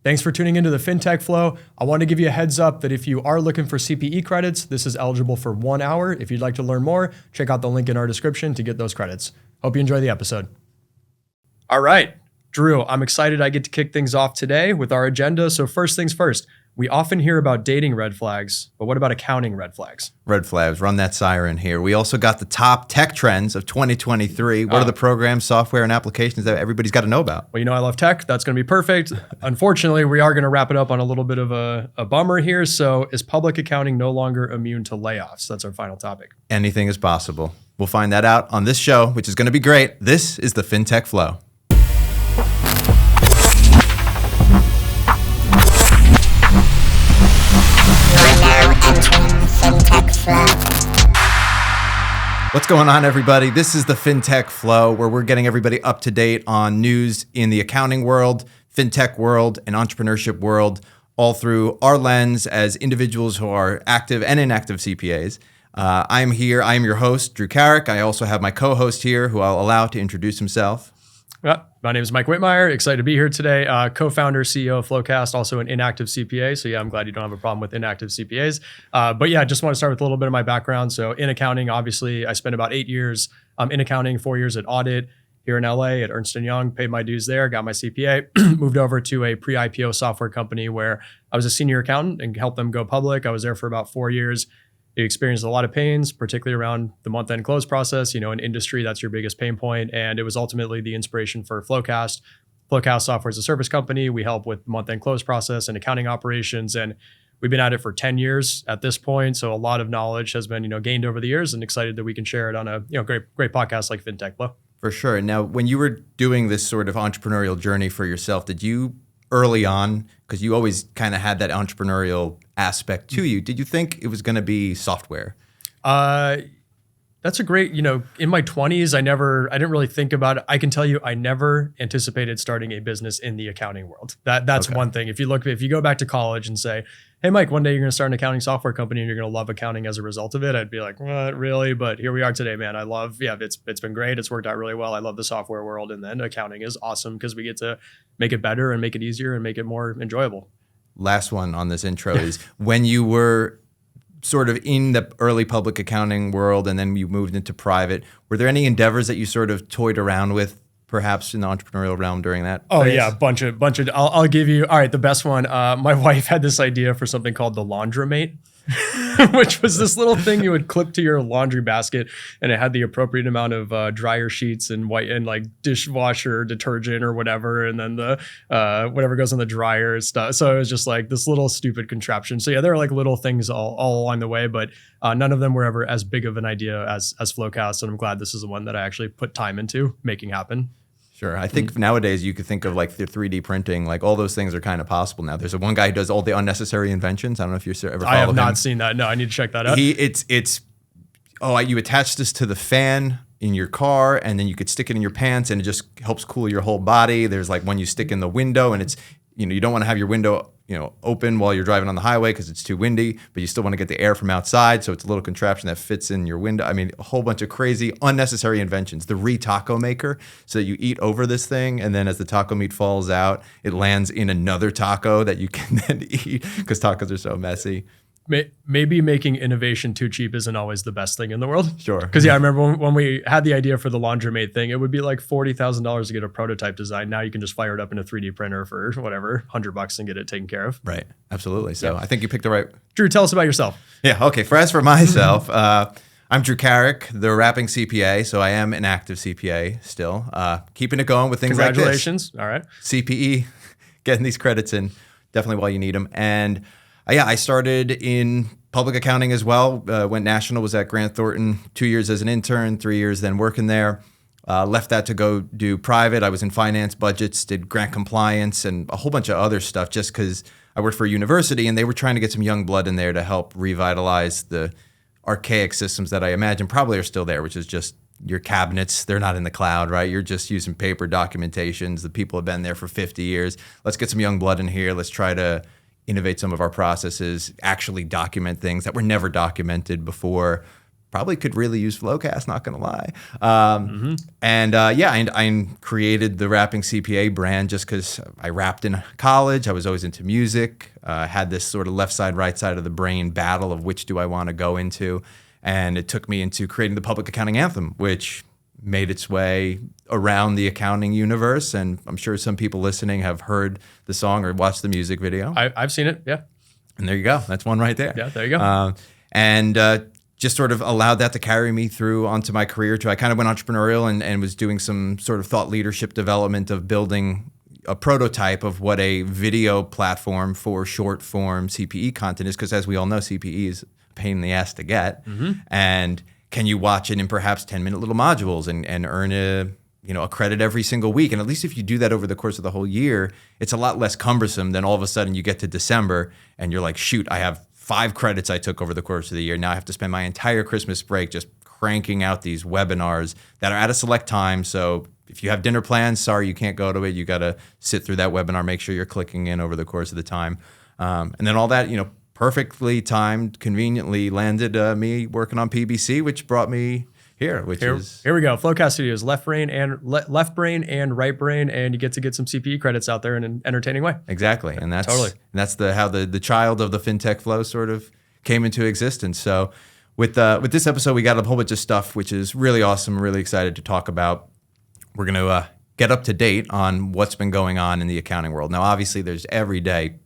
Thanks for tuning into the FinTech Flo. I want to give you a heads up that if you are looking for CPE credits, this is eligible for 1 hour. If you'd like to learn more, check out the link in our description to get those credits. Hope you enjoy the episode. All right, Drew, I'm excited I get to kick things off today with our agenda. So first things first, we often hear about dating red flags, but what about accounting red flags? Red flags, run that siren here. We also got the top tech trends of 2023. What are the programs, software, and applications that everybody's got to know about? Well, you know I love tech. That's going to be perfect. Unfortunately, we are going to wrap it up on a little bit of a bummer here. So is public accounting no longer immune to layoffs? That's our final topic. Anything is possible. We'll find that out on this show, which is going to be great. This is the FinTech Flo. What's going on, everybody? This is the FinTech Flo, where we're getting everybody up to date on news in the accounting world, fintech world, and entrepreneurship world, all through our lens as individuals who are active and inactive CPAs. I am here. I am your host, Drew Carrick. I also have my co-host here, who I'll allow to introduce himself. My name is Mike Whitmire. Excited to be here today. Co-founder, CEO of FloQast, also an inactive CPA. So yeah, I'm glad you don't have a problem with inactive CPAs. But yeah, just want to start with a little bit of my background. So in accounting, obviously, I spent about 8 years in accounting, 4 years at audit here in LA at Ernst & Young, paid my dues there, got my CPA, moved over to a pre-IPO software company where I was a senior accountant and helped them go public. I was there for about 4 years. You experienced a lot of pains, particularly around the month-end close process. You know, in industry, that's your biggest pain point. And it was ultimately the inspiration for FloQast. FloQast Software is a service company. We help with month-end close process and accounting operations. And we've been at it for 10 years at this point. So a lot of knowledge has been, gained over the years, and excited that we can share it on a, great podcast like FinTech Flo. For sure. And now, when you were doing this sort of entrepreneurial journey for yourself, did you early on, because you always kind of had that entrepreneurial aspect to you, did you think it was going to be software? That's a great, in my 20s, I didn't really think about it. I can tell you, I never anticipated starting a business in the accounting world. That's okay. One thing. If you go back to college and say, hey, Mike, one day you're going to start an accounting software company and you're going to love accounting as a result of it, I'd be like, what, really? But here we are today, man. It's been great. It's worked out really well. I love the software world. And then accounting is awesome because we get to make it better and make it easier and make it more enjoyable. Last one on this intro is when you were sort of in the early public accounting world and then you moved into private, were there any endeavors that you sort of toyed around with, perhaps in the entrepreneurial realm during that phase? Yeah, bunch of. I'll give you, all right, the best one. My wife had this idea for something called the laundromate, which was this little thing you would clip to your laundry basket, and it had the appropriate amount of dryer sheets and white and like dishwasher detergent or whatever, and then the whatever goes in the dryer and stuff. So it was just like this little stupid contraption. So yeah, there are like little things all along the way, but none of them were ever as big of an idea as FloQast, and I'm glad this is the one that I actually put time into making happen. Sure. I think nowadays you could think of like the 3D printing, like all those things are kind of possible now. There's one guy who does all the unnecessary inventions. I don't know if you ever follow him. I have not seen that. No, I need to check that out. You attach this to the fan in your car and then you could stick it in your pants and it just helps cool your whole body. There's like one you stick in the window and it's, you don't want to have your window open while you're driving on the highway because it's too windy, but you still want to get the air from outside. So it's a little contraption that fits in your window. I mean, a whole bunch of crazy, unnecessary inventions. The taco maker, so that you eat over this thing, and then as the taco meat falls out, it lands in another taco that you can then eat because tacos are so messy. Maybe making innovation too cheap isn't always the best thing in the world. Sure. Because I remember when we had the idea for the laundromate thing, it would be like $40,000 to get a prototype design. Now you can just fire it up in a 3D printer for whatever, $100 and get it taken care of. Right. Absolutely. So I think you picked the right. Drew, tell us about yourself. Yeah. Okay. As for myself, I'm Drew Carrick, the Rapping CPA. So I am an active CPA still, keeping it going with things like this. Congratulations. All right. CPE, getting these credits in definitely while you need them. And I started in public accounting as well. Went national, was at Grant Thornton 2 years as an intern, 3 years then working there. Left that to go do private. I was in finance, budgets, did grant compliance, and a whole bunch of other stuff just because I worked for a university and they were trying to get some young blood in there to help revitalize the archaic systems that I imagine probably are still there, which is just your cabinets. They're not in the cloud, right? You're just using paper documentations. The people have been there for 50 years. Let's get some young blood in here. Let's try to innovate some of our processes, actually document things that were never documented before. probably could really use FloQast, not going to lie. And I created the Rapping CPA brand just because I rapped in college. I was always into music, had this sort of left side, right side of the brain battle of which do I want to go into. And it took me into creating the public accounting anthem, which made its way around the accounting universe. And I'm sure some people listening have heard the song or watched the music video. I've seen it, yeah. And there you go. That's one right there. Yeah, there you go. Just sort of allowed that to carry me through onto my career too. I kind of went entrepreneurial and was doing some sort of thought leadership development of building a prototype of what a video platform for short form CPE content is. Because as we all know, CPE is a pain in the ass to get. And can you watch it in perhaps 10-minute little modules and earn a credit every single week? And at least if you do that over the course of the whole year, it's a lot less cumbersome than all of a sudden you get to December and you're like, shoot, I have 5 credits I took over the course of the year. Now I have to spend my entire Christmas break just cranking out these webinars that are at a select time. So if you have dinner plans, sorry, you can't go to it. You got to sit through that webinar, make sure you're clicking in over the course of the time. And then all that, perfectly timed, conveniently landed me working on PBC, which brought me here we go. FloQast Studios, left brain and right brain, and you get to get some CPE credits out there in an entertaining way. Exactly, and that's totally. And that's how the child of the FinTech Flo sort of came into existence. So with this episode, we got a whole bunch of stuff, which is really awesome. Really excited to talk about. We're going to get up to date on what's been going on in the accounting world. Now, obviously, there's every day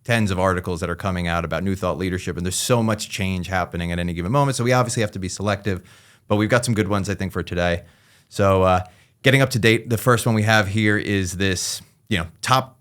tens of articles that are coming out about new thought leadership, and there's so much change happening at any given moment. So we obviously have to be selective. But we've got some good ones, I think, for today. So getting up to date, the first one we have here is this, top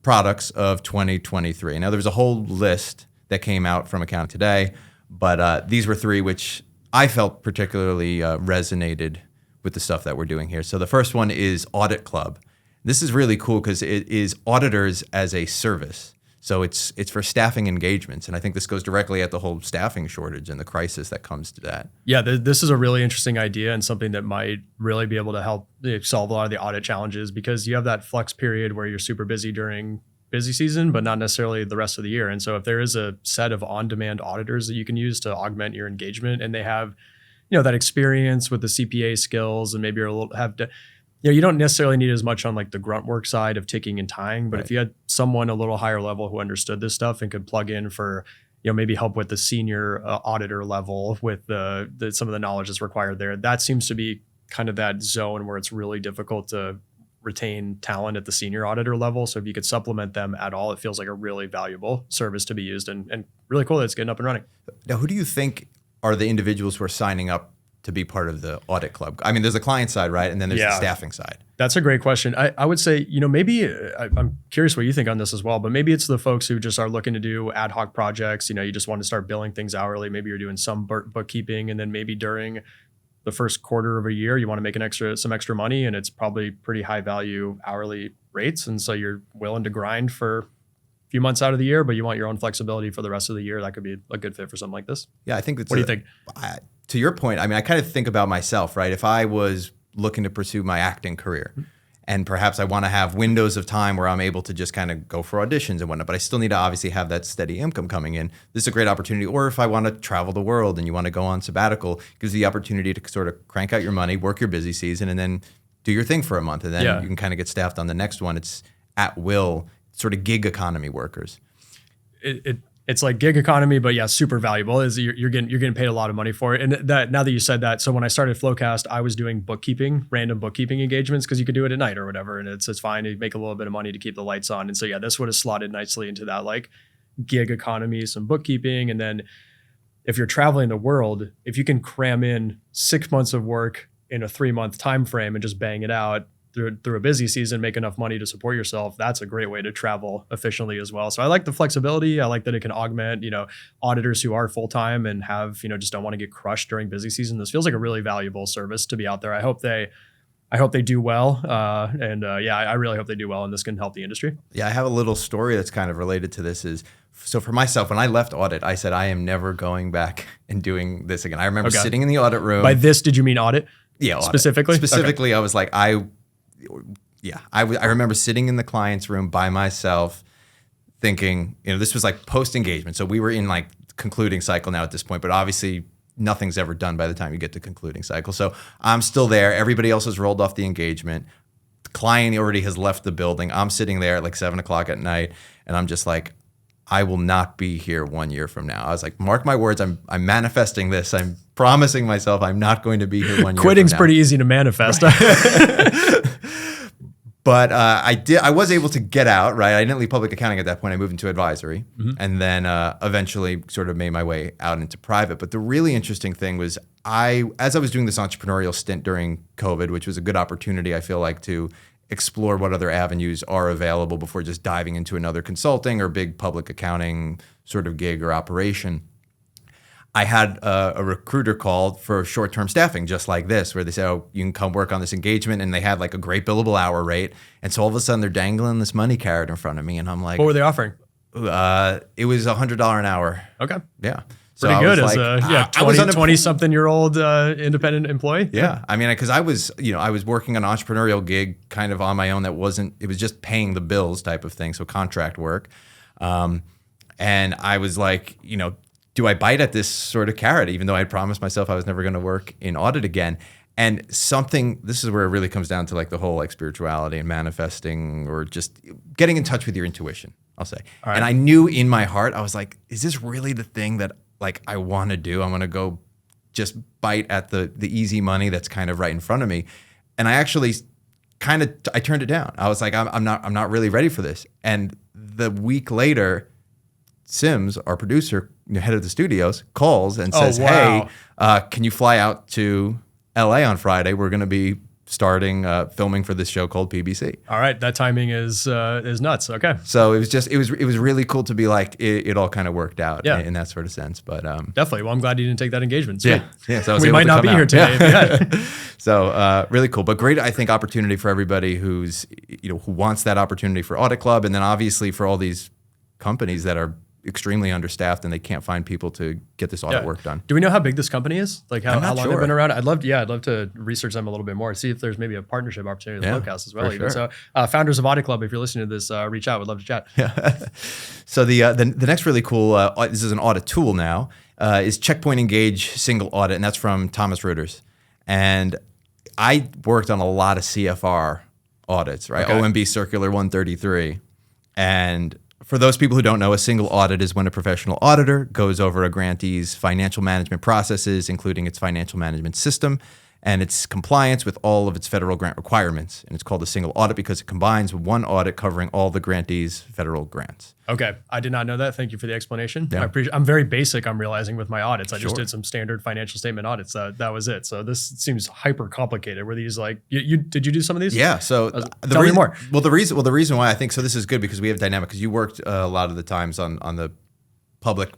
products of 2023. Now, there was a whole list that came out from Account Today, but these were 3 which I felt particularly resonated with the stuff that we're doing here. So the first one is Audit Club. This is really cool because it is auditors as a service. So it's for staffing engagements. And I think this goes directly at the whole staffing shortage and the crisis that comes to that. Yeah, this is a really interesting idea and something that might really be able to help solve a lot of the audit challenges, because you have that flex period where you're super busy during busy season, but not necessarily the rest of the year. And so if there is a set of on-demand auditors that you can use to augment your engagement, and they have, that experience with the CPA skills, and maybe you're a little you don't necessarily need as much on like the grunt work side of ticking and tying, but if you had someone a little higher level who understood this stuff and could plug in for, maybe help with the senior auditor level with some of the knowledge that's required there, that seems to be kind of that zone where it's really difficult to retain talent at the senior auditor level. So if you could supplement them at all, it feels like a really valuable service to be used, and really cool that it's getting up and running. Now, who do you think are the individuals who are signing up to be part of the audit club? I mean, there's the client side, right? And then there's the staffing side. That's a great question. I would say, maybe I'm curious what you think on this as well, but maybe it's the folks who just are looking to do ad hoc projects. You just want to start billing things hourly. Maybe you're doing some bookkeeping, and then maybe during the first quarter of a year, you want to make some extra money, and it's probably pretty high value hourly rates. And so you're willing to grind for a few months out of the year, but you want your own flexibility for the rest of the year. That could be a good fit for something like this. Yeah, I think that's what do you think? To your point, I mean, I kind of think about myself, right? If I was looking to pursue my acting career, and perhaps I want to have windows of time where I'm able to just kind of go for auditions and whatnot, but I still need to obviously have that steady income coming in. This is a great opportunity. Or if I want to travel the world and you want to go on sabbatical, it gives you the opportunity to sort of crank out your money, work your busy season, and then do your thing for a month. And then you can kind of get staffed on the next one. It's at will, sort of gig economy workers. It's like gig economy, but yeah, super valuable. Is you're getting paid a lot of money for it. And that, now that you said that, so when I started FloQast, I was doing random bookkeeping engagements, because you could do it at night or whatever, and it's fine. You make a little bit of money to keep the lights on. And so yeah, this would have slotted nicely into that like gig economy, some bookkeeping, and then if you're traveling the world, if you can cram in 6 months of work in a 3-month time frame and just bang it out through a busy season, make enough money to support yourself, that's a great way to travel efficiently as well. So I like the flexibility. I like that it can augment, auditors who are full-time and have, just don't want to get crushed during busy season. This feels like a really valuable service to be out there. I hope they do well. I really hope they do well, and this can help the industry. Yeah, I have a little story that's kind of related to this. So for myself, when I left audit, I said, I am never going back and doing this again. I remember sitting in the audit room. By this, did you mean audit? Yeah, audit. Specifically? Specifically, okay. I was like, I remember sitting in the client's room by myself thinking, this was like post-engagement. So we were in like concluding cycle now at this point, but obviously nothing's ever done by the time you get to concluding cycle. So I'm still there. Everybody else has rolled off the engagement. The client already has left the building. I'm sitting there at like 7 o'clock at night, and I'm just like, I will not be here 1 year from now. I was like, mark my words, I'm manifesting this. I'm promising myself I'm not going to be here 1 year Quitting's from now. pretty easy to manifest. Right. But I was able to get out, right? I didn't leave public accounting at that point. I moved into advisory, and then eventually sort of made my way out into private. But the really interesting thing was as I was doing this entrepreneurial stint during COVID, which was a good opportunity, I feel like, to explore what other avenues are available before just diving into another consulting or big public accounting sort of gig or operation. I had a recruiter call for short-term staffing just like this, where they say, oh, you can come work on this engagement, and they had like a great billable hour rate. And so all of a sudden they're dangling this money carrot in front of me, and I'm like, What were they offering? It was $100 an hour. Okay. Yeah. Pretty good as like, a 20-something-year-old independent employee. Yeah. I mean, because I was working an entrepreneurial gig kind of on my own it was just paying the bills type of thing, so contract work. And I was like, do I bite at this sort of carrot, even though I promised myself I was never going to work in audit again? And this is where it really comes down to like the whole like spirituality and manifesting, or just getting in touch with your intuition, I'll say. All right. And I knew in my heart, I was like, is this really the thing that like I want to do? I'm going to go just bite at the easy money that's kind of right in front of me. And I actually I turned it down. I was like, I'm not really ready for this. And the week later, Sims, our producer, head of the studios, calls and says, wow. hey, can you fly out to LA on Friday? We're going to be starting filming for this show called PBC. All right, that timing is nuts. Okay. So it was really cool to be like, it all kind of worked out in that sort of sense. But definitly. Well, I'm glad you didn't take that engagement. Sweet. Yeah. So I was we able might to not come be out. here today if you had. So really cool, but great, I think, opportunity for everybody who's, who wants that opportunity for Audit Club. And then obviously for all these companies that are extremely understaffed and they can't find people to get this audit work done. Do we know how big this company is? Like how long sure. they've been around? I'd love to research them a little bit more, see if there's maybe a partnership opportunity with FloQast as well. Even. Sure. So founders of Audit Club, if you're listening to this, reach out. We'd love to chat. Yeah. So the next really cool, this is an audit tool now, is Checkpoint Engage Single Audit, and that's from Thomas Reuters. And I worked on a lot of CFR audits, right? Okay. OMB Circular 133. And for those people who don't know, a single audit is when a professional auditor goes over a grantee's financial management processes, including its financial management system and its compliance with all of its federal grant requirements. And it's called a single audit because it combines one audit covering all the grantee's federal grants. Okay. I did not know that. Thank you for the explanation. Yeah. I'm very basic, I'm realizing, with my audits. I just did some standard financial statement audits. That was it. So this seems hyper complicated. Were these like, did you do some of these? Yeah. So tell me more. Well, the reason why I think so this is good because we have dynamic, because you worked a lot of the times on the public.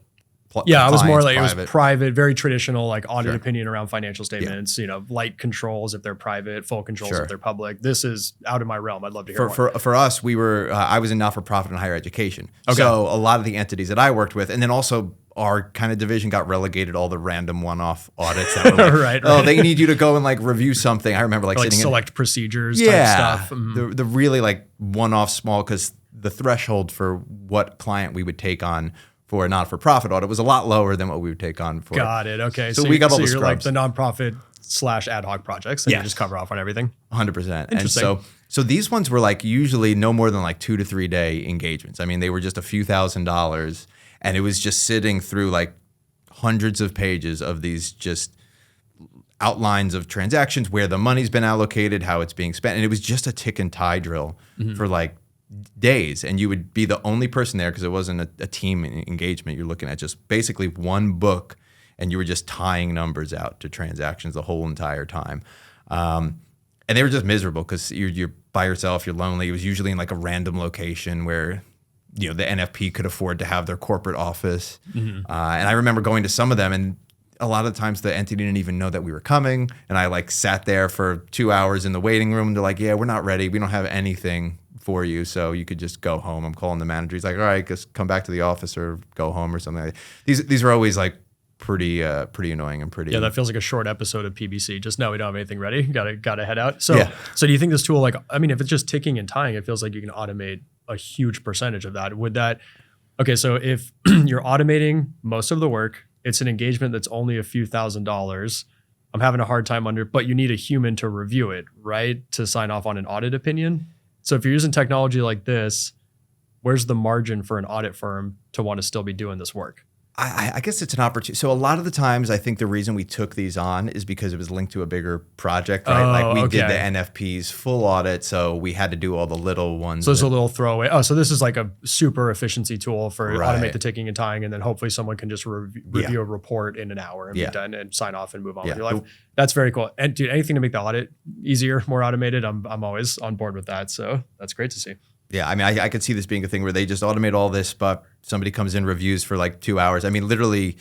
Yeah, I was more like, it was private, very traditional, like audit opinion around financial statements, light controls if they're private, full controls if they're public. This is out of my realm. I'd love to hear more. For us, we were, I was in not-for-profit and higher education. Okay. So a lot of the entities that I worked with, and then also our kind of division got relegated all the random one-off audits that were like, right. They need you to go and like review something. I remember like sitting select procedures type stuff. The really like one-off small, because the threshold for what client we would take on for a not-for-profit audit was a lot lower than what we would take on for. Got it. Okay. So we got all the you're scrubs. Like the nonprofit / ad hoc projects, and you just cover off on everything. 100%. And so these ones were like usually no more than like 2 to 3 day engagements. I mean, they were just a few $1,000s, and it was just sitting through like hundreds of pages of these just outlines of transactions, where the money's been allocated, how it's being spent, and it was just a tick and tie drill for like days, and you would be the only person there because it wasn't a team engagement. You're looking at just basically one book, and you were just tying numbers out to transactions the whole entire time. And they were just miserable because you're by yourself, you're lonely. It was usually in like a random location where the NFP could afford to have their corporate office. And I remember going to some of them, and a lot of the times the entity didn't even know that we were coming, and I like sat there for 2 hours in the waiting room. They're like, yeah, we're not ready. We don't have anything for you, so you could just go home. I'm calling the manager. He's like, all right, just come back to the office or go home or something. These are always like pretty annoying and pretty. Yeah, that feels like a short episode of PBC. Just no, we don't have anything ready. Gotta head out. So do you think this tool, like, I mean, if it's just ticking and tying, it feels like you can automate a huge percentage of that. Would that? Okay, so if you're automating most of the work, it's an engagement that's only a few $1,000s. I'm having a hard time but you need a human to review it, right? To sign off on an audit opinion. So if you're using technology like this, where's the margin for an audit firm to want to still be doing this work? I guess it's an opportunity. So a lot of the times, I think the reason we took these on is because it was linked to a bigger project, right? Like we did the NFP's full audit, so we had to do all the little ones. So there's a little throwaway. Oh, so this is like a super efficiency tool for automate the ticking and tying, and then hopefully someone can just review a report in an hour and be done and sign off and move on with your life. That's very cool. And dude, anything to make the audit easier, more automated, I'm always on board with that. So that's great to see. Yeah, I mean, I could see this being a thing where they just automate all this, but somebody comes in, reviews for like 2 hours. I mean, literally,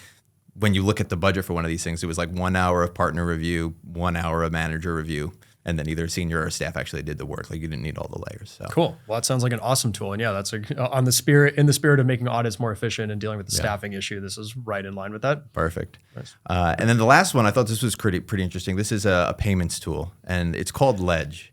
when you look at the budget for one of these things, it was like 1 hour of partner review, 1 hour of manager review, and then either senior or staff actually did the work. Like you didn't need all the layers. So cool. Well, that sounds like an awesome tool, and yeah, that's in the spirit of making audits more efficient and dealing with the staffing issue. This is right in line with that. Perfect. Nice. And then the last one, I thought this was pretty interesting. This is a payments tool, and it's called Ledge.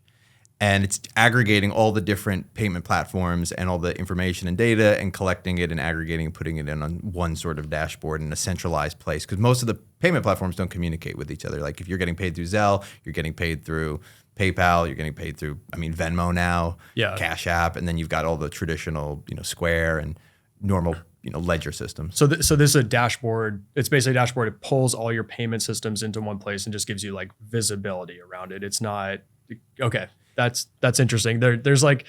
And it's aggregating all the different payment platforms and all the information and data and collecting it and aggregating and putting it in on one sort of dashboard in a centralized place. Because most of the payment platforms don't communicate with each other. Like if you're getting paid through Zelle, you're getting paid through PayPal, you're getting paid through, Venmo now, Cash App, and then you've got all the traditional, Square and normal, ledger systems. So this is a dashboard. It's basically a dashboard. It pulls all your payment systems into one place and just gives you like visibility around it. It's not, okay. That's interesting. There's like,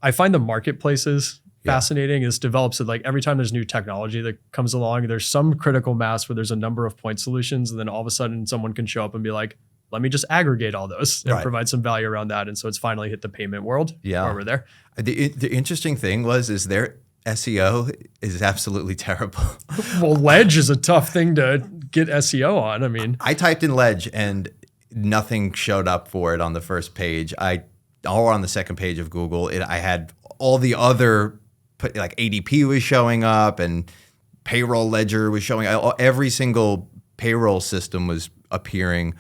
I find the marketplaces fascinating. This develops it like every time there's new technology that comes along, there's some critical mass where there's a number of point solutions, and then all of a sudden someone can show up and be like, let me just aggregate all those and provide some value around that. And so it's finally hit the payment world. Where we're there. The interesting thing is their SEO is absolutely terrible. Well, Ledge is a tough thing to get SEO on. I mean, I typed in Ledge and nothing showed up for it on the first page. Or on the second page of Google, I had all the other, like ADP was showing up and payroll ledger was showing. Every single payroll system was appearing.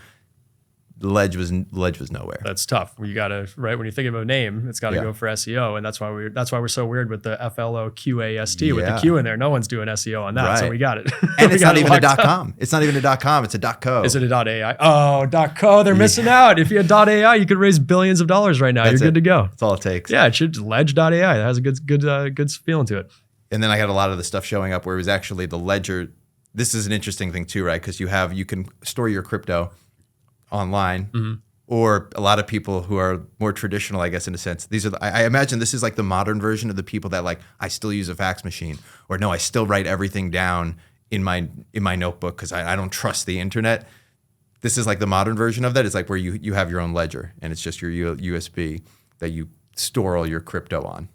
Ledge was nowhere. That's tough. You gotta, right, when you think of a name, it's gotta go for SEO, and that's why we're so weird with the FLOQAST with the Q in there. No one's doing SEO on that, so we got it. And it's not even a .com. It's not even a .com. It's a .co. Is it a .ai? Oh, .co. They're missing out. If you had .ai, you could raise billions of dollars right now. You're good to go. That's all it takes. Yeah, it should Ledge.ai. That has a good feeling to it. And then I had a lot of the stuff showing up where it was actually the ledger. This is an interesting thing too, right? Because you can store your crypto online, or a lot of people who are more traditional, I guess, in a sense. These are I imagine this is like the modern version of the people that like, I still use a fax machine, or no, I still write everything down in my notebook because I don't trust the internet. This is like the modern version of that. It's like where you have your own ledger, and it's just your USB that you store all your crypto on.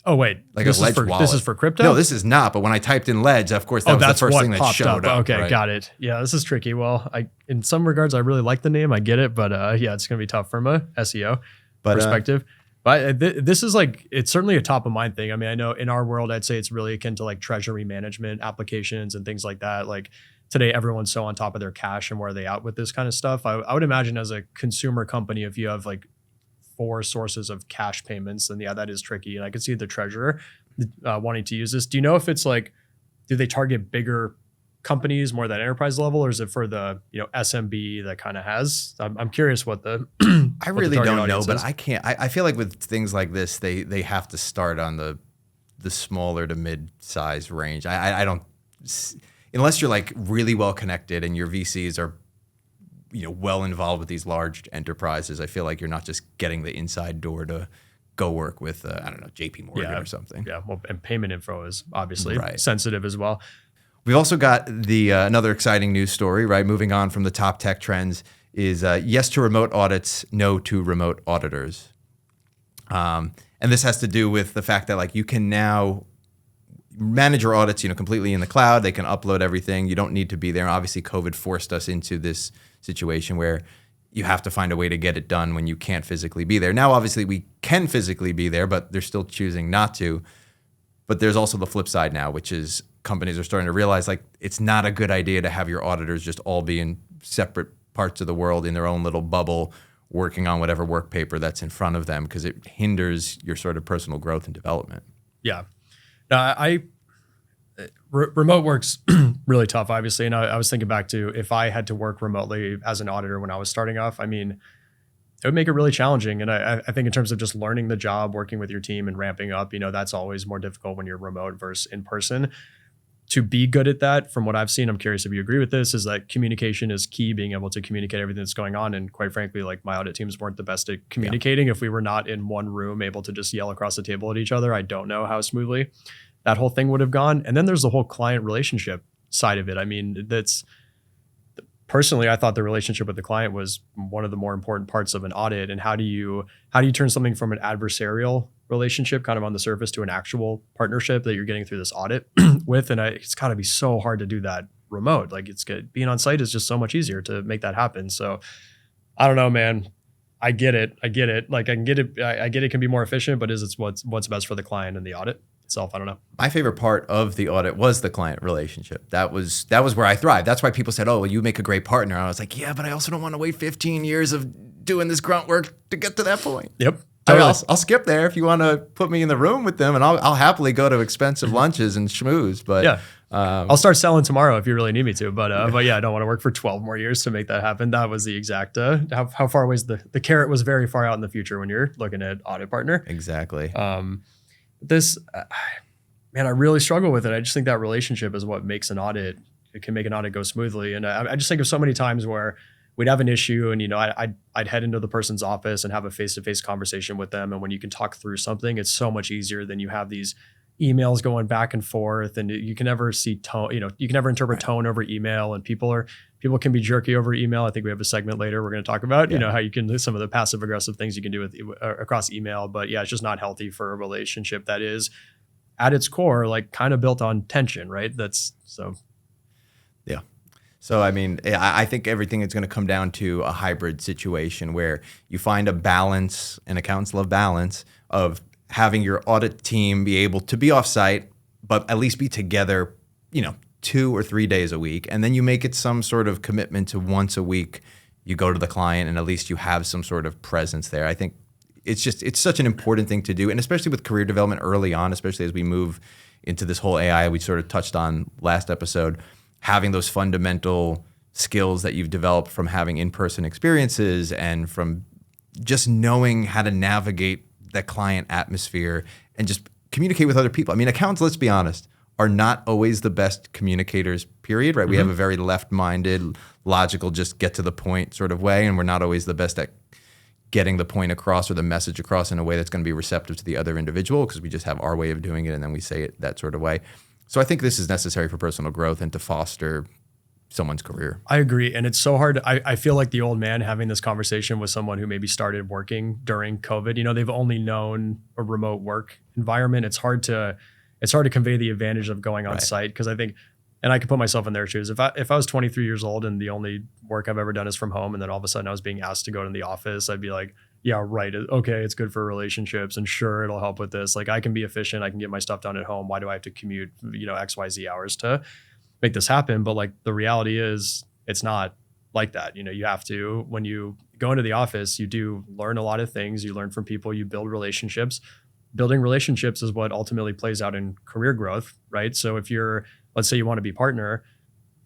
Oh wait, like a Ledge wallet. This is for crypto? No, this is not. But when I typed in Ledge, of course, that was the first thing that showed up. Okay, got it. Yeah, this is tricky. Well, in some regards, I really like the name. I get it, but it's gonna be tough from a SEO perspective. But this is like, it's certainly a top of mind thing. I mean, I know in our world, I'd say it's really akin to like treasury management applications and things like that. Like today, everyone's so on top of their cash, and where are they at with this kind of stuff? I would imagine as a consumer company, if you have like 4 sources of cash payments, then that is tricky. And I could see the treasurer wanting to use this. Do you know if it's like, do they target bigger companies, more that enterprise level, or is it for the SMB that kind of has? I'm curious what the I really don't know, but I can't. I feel like with things like this, they have to start on the smaller to mid-size range. I don't, unless you're like really well connected and your VCs are well involved with these large enterprises. I feel like you're not just getting the inside door to go work with, JP Morgan or something. Yeah, well, and payment info is obviously sensitive as well. We've also got the another exciting news story, right? Moving on from the top tech trends is yes to remote audits, no to remote auditors. And this has to do with the fact that like you can now manage your audits, completely in the cloud. They can upload everything. You don't need to be there. Obviously, COVID forced us into this situation where you have to find a way to get it done when you can't physically be there. Now, obviously, we can physically be there, but they're still choosing not to. But there's also the flip side now, which is companies are starting to realize like it's not a good idea to have your auditors just all be in separate parts of the world in their own little bubble working on whatever work paper that's in front of them, because it hinders your sort of personal growth and development. Yeah. remote work's really tough, obviously. And I was thinking back to if I had to work remotely as an auditor when I was starting off, I mean, it would make it really challenging. And I think in terms of just learning the job, working with your team and ramping up, that's always more difficult when you're remote versus in person. To be good at that, from what I've seen, I'm curious if you agree with this, is that communication is key, being able to communicate everything that's going on. And quite frankly, like my audit teams weren't the best at communicating. If we were not in one room able to just yell across the table at each other, I don't know how smoothly that whole thing would have gone. And then there's the whole client relationship side of it. I mean, personally, I thought the relationship with the client was one of the more important parts of an audit. And how do you turn something from an adversarial relationship kind of on the surface to an actual partnership that you're getting through this audit with? And it's got to be so hard to do that remote. Like, it's good. Being on site is just so much easier to make that happen. So I don't know, man. I get it. Like, I get it can be more efficient, but is it what's best for the client and the audit itself? I don't know. My favorite part of the audit was the client relationship. That was where I thrived. That's why people said, "Oh, well, you make a great partner." And I was like, "Yeah, but I also don't want to wait 15 years of doing this grunt work to get to that point." Yep. Totally. I'll skip there if you want to put me in the room with them, and I'll happily go to expensive lunches and schmooze. But yeah, I'll start selling tomorrow if you really need me to. But yeah, I don't want to work for 12 more years to make that happen. That was the exact how far away is the carrot was very far out in the future when you're looking at audit partner. Exactly. Man, I really struggle with it. I just think that relationship is what makes an audit. It can make an audit go smoothly. And I just think of so many times where we'd have an issue and, I'd head into the person's office and have a face-to-face conversation with them. And when you can talk through something, it's so much easier than you have these emails going back and forth, and you can never see tone, you can never interpret tone over email, and people can be jerky over email. I think we have a segment later we're going to talk about, how you can do some of the passive aggressive things you can do with across email. But yeah, it's just not healthy for a relationship that is at its core, like kind of built on tension, right? Yeah. So, I mean, I think everything is going to come down to a hybrid situation where you find a balance, and accountants love balance, of having your audit team be able to be offsite, but at least be together, 2 or 3 days a week. And then you make it some sort of commitment to once a week you go to the client and at least you have some sort of presence there. I think it's such an important thing to do. And especially with career development early on, especially as we move into this whole AI we sort of touched on last episode, having those fundamental skills that you've developed from having in-person experiences and from just knowing how to navigate the client atmosphere and just communicate with other people. I mean, accountants, let's be honest, are not always the best communicators, period, right? Mm-hmm. We have a very left-minded, logical, just get to the point sort of way, and we're not always the best at getting the point across or the message across in a way that's going to be receptive to the other individual, because we just have our way of doing it and then we say it that sort of way. So I think this is necessary for personal growth and to foster someone's career. I agree. And it's so hard. I feel like the old man having this conversation with someone who maybe started working during COVID. They've only known a remote work environment. It's hard to convey the advantage of going on site, because I think, and I could put myself in their shoes. If I was 23 years old and the only work I've ever done is from home, and then all of a sudden I was being asked to go to the office, I'd be like, yeah, right. Okay, it's good for relationships, and sure, it'll help with this. Like, I can be efficient. I can get my stuff done at home. Why do I have to commute, XYZ hours to make this happen? But like, the reality is, it's not like that. You have to, when you go into the office, you do learn a lot of things. You learn from people. You build relationships. Building relationships is what ultimately plays out in career growth, right? So if let's say you want to be partner,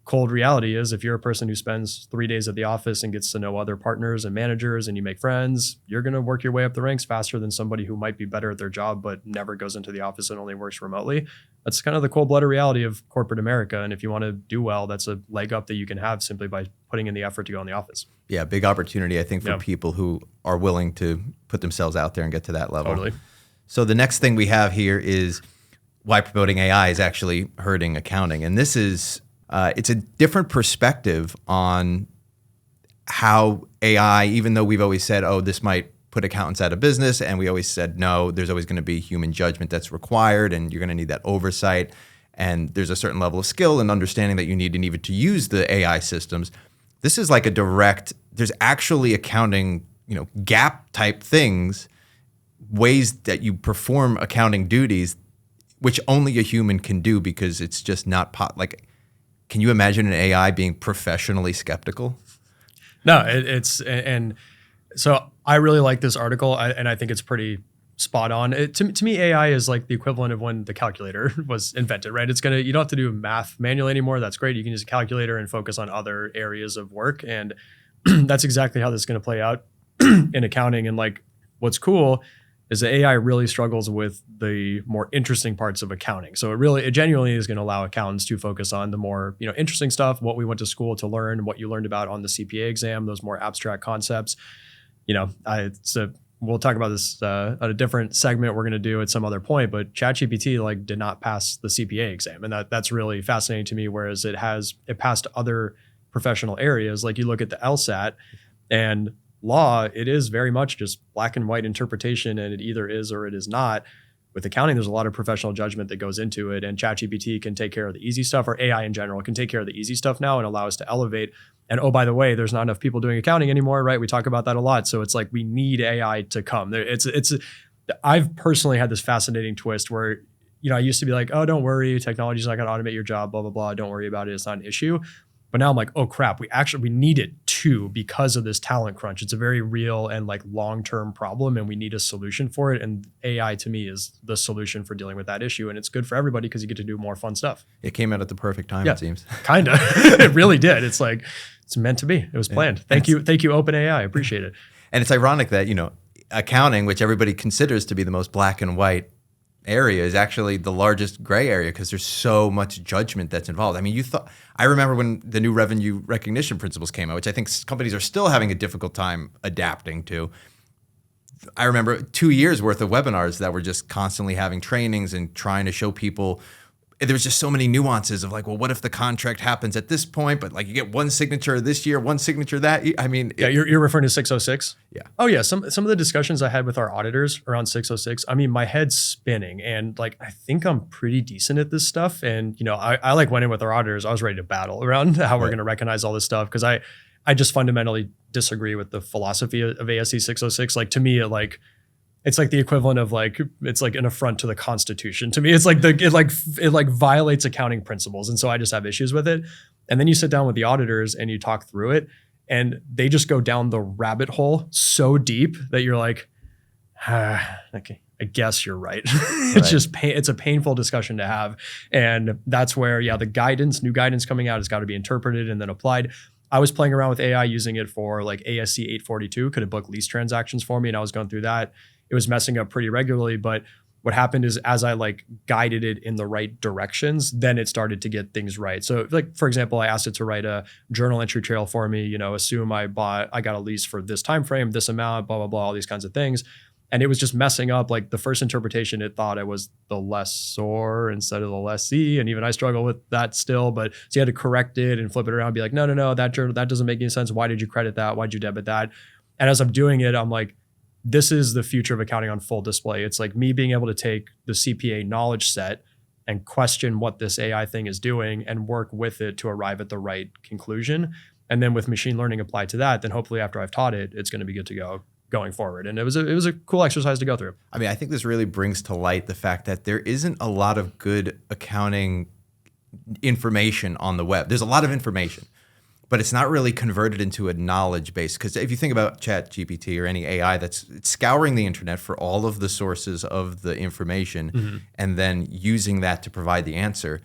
cold reality is, if you're a person who spends 3 days at the office and gets to know other partners and managers and you make friends, you're going to work your way up the ranks faster than somebody who might be better at their job but never goes into the office and only works remotely. That's kind of the cold-blooded reality of corporate America. And if you want to do well, that's a leg up that you can have simply by putting in the effort to go in the office. Yeah, big opportunity, I think, for people who are willing to put themselves out there and get to that level. Totally. So the next thing we have here is why promoting AI is actually hurting accounting. And this is, it's a different perspective on how AI, even though we've always said, oh, this might put accountants out of business, and we always said, no, there's always going to be human judgment that's required, and you're going to need that oversight. And there's a certain level of skill and understanding that you need even to use the AI systems. This is like a direct, there's actually accounting, gap type things, ways that you perform accounting duties, which only a human can do, because it's just not can you imagine an AI being professionally skeptical? No, and so I really like this article, and I think it's pretty spot on. To me, AI is like the equivalent of when the calculator was invented, right? You don't have to do math manually anymore. That's great. You can use a calculator and focus on other areas of work. And that's exactly how this is going to play out in accounting. And like, what's cool is that AI really struggles with the more interesting parts of accounting. So it genuinely is going to allow accountants to focus on the more, interesting stuff, what we went to school to learn, what you learned about on the CPA exam, those more abstract concepts. We'll talk about this at a different segment we're going to do at some other point, but ChatGPT did not pass the CPA exam. And that's really fascinating to me, whereas it passed other professional areas. Like you look at the LSAT and law, it is very much just black and white interpretation, and it either is or it is not. With accounting, there's a lot of professional judgment that goes into it, and ChatGPT can take care of the easy stuff, or AI in general can take care of the easy stuff now and allow us to elevate. And oh, by the way, there's not enough people doing accounting anymore, right? We talk about that a lot. So it's like we need AI to come. I've personally had this fascinating twist where, I used to be like, oh, don't worry, technology's not going to automate your job, blah, blah, blah. Don't worry about it. It's not an issue. But now I'm like, oh crap, we need it too because of this talent crunch. It's a very real and long-term problem, and we need a solution for it. And AI to me is the solution for dealing with that issue. And it's good for everybody because you get to do more fun stuff. It came out at the perfect time, it seems. Kind of. It really did. It's like, it's meant to be. It was planned. Thank you, OpenAI. I appreciate it. And it's ironic that, accounting, which everybody considers to be the most black and white area, is actually the largest gray area because there's so much judgment that's involved. I mean, I remember when the new revenue recognition principles came out, which I think companies are still having a difficult time adapting to. I remember 2 years worth of webinars that were just constantly having trainings and trying to show people. There was just so many nuances of well, what if the contract happens at this point, but you get one signature this year, one signature that. I mean, you're referring to 606? Yeah. Oh yeah. Some of the discussions I had with our auditors around 606, I mean, my head's spinning, and I think I'm pretty decent at this stuff. And I went in with our auditors. I was ready to battle around how we're going to recognize all this stuff because I just fundamentally disagree with the philosophy of ASC 606. To me, it's the equivalent of it's an affront to the Constitution. To me, it's it violates accounting principles. And so I just have issues with it. And then you sit down with the auditors and you talk through it, and they just go down the rabbit hole so deep that you're like, okay, I guess you're right. It's just it's a painful discussion to have. And that's where, the new guidance coming out has got to be interpreted and then applied. I was playing around with AI using it for ASC 842, could have booked lease transactions for me. And I was going through that. It was messing up pretty regularly, but what happened is as I guided it in the right directions, then it started to get things right. So for example, I asked it to write a journal entry trail for me, assume I got a lease for this time frame, this amount, blah, blah, blah, all these kinds of things. And it was just messing up. The first interpretation, it thought I was the lessor instead of the lessee. And even I struggle with that still, so you had to correct it and flip it around and be like, no, that journal, that doesn't make any sense. Why did you credit that? Why'd you debit that? And as I'm doing it, I'm like, this is the future of accounting on full display. It's me being able to take the CPA knowledge set and question what this AI thing is doing and work with it to arrive at the right conclusion. And then with machine learning applied to that, then hopefully after I've taught it, it's going to be good to go going forward. And it was a cool exercise to go through. I mean, I think this really brings to light the fact that there isn't a lot of good accounting information on the web. There's a lot of information, but it's not really converted into a knowledge base. Because if you think about ChatGPT or any AI it's scouring the internet for all of the sources of the information and then using that to provide the answer.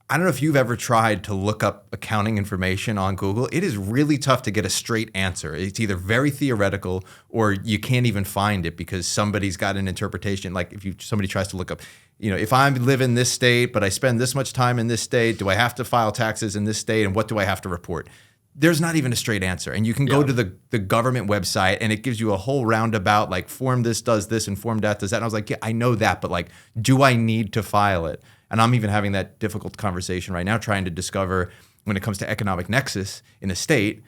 I don't know if you've ever tried to look up accounting information on Google. It is really tough to get a straight answer. It's either very theoretical or you can't even find it because somebody's got an interpretation. Somebody tries to look up, if I live in this state, but I spend this much time in this state, do I have to file taxes in this state and what do I have to report? There's not even a straight answer. And you can go to the government website and it gives you a whole roundabout, form this does this and form that does that. And I was like, yeah, I know that, but do I need to file it? And I'm even having that difficult conversation right now, trying to discover when it comes to economic nexus in a state,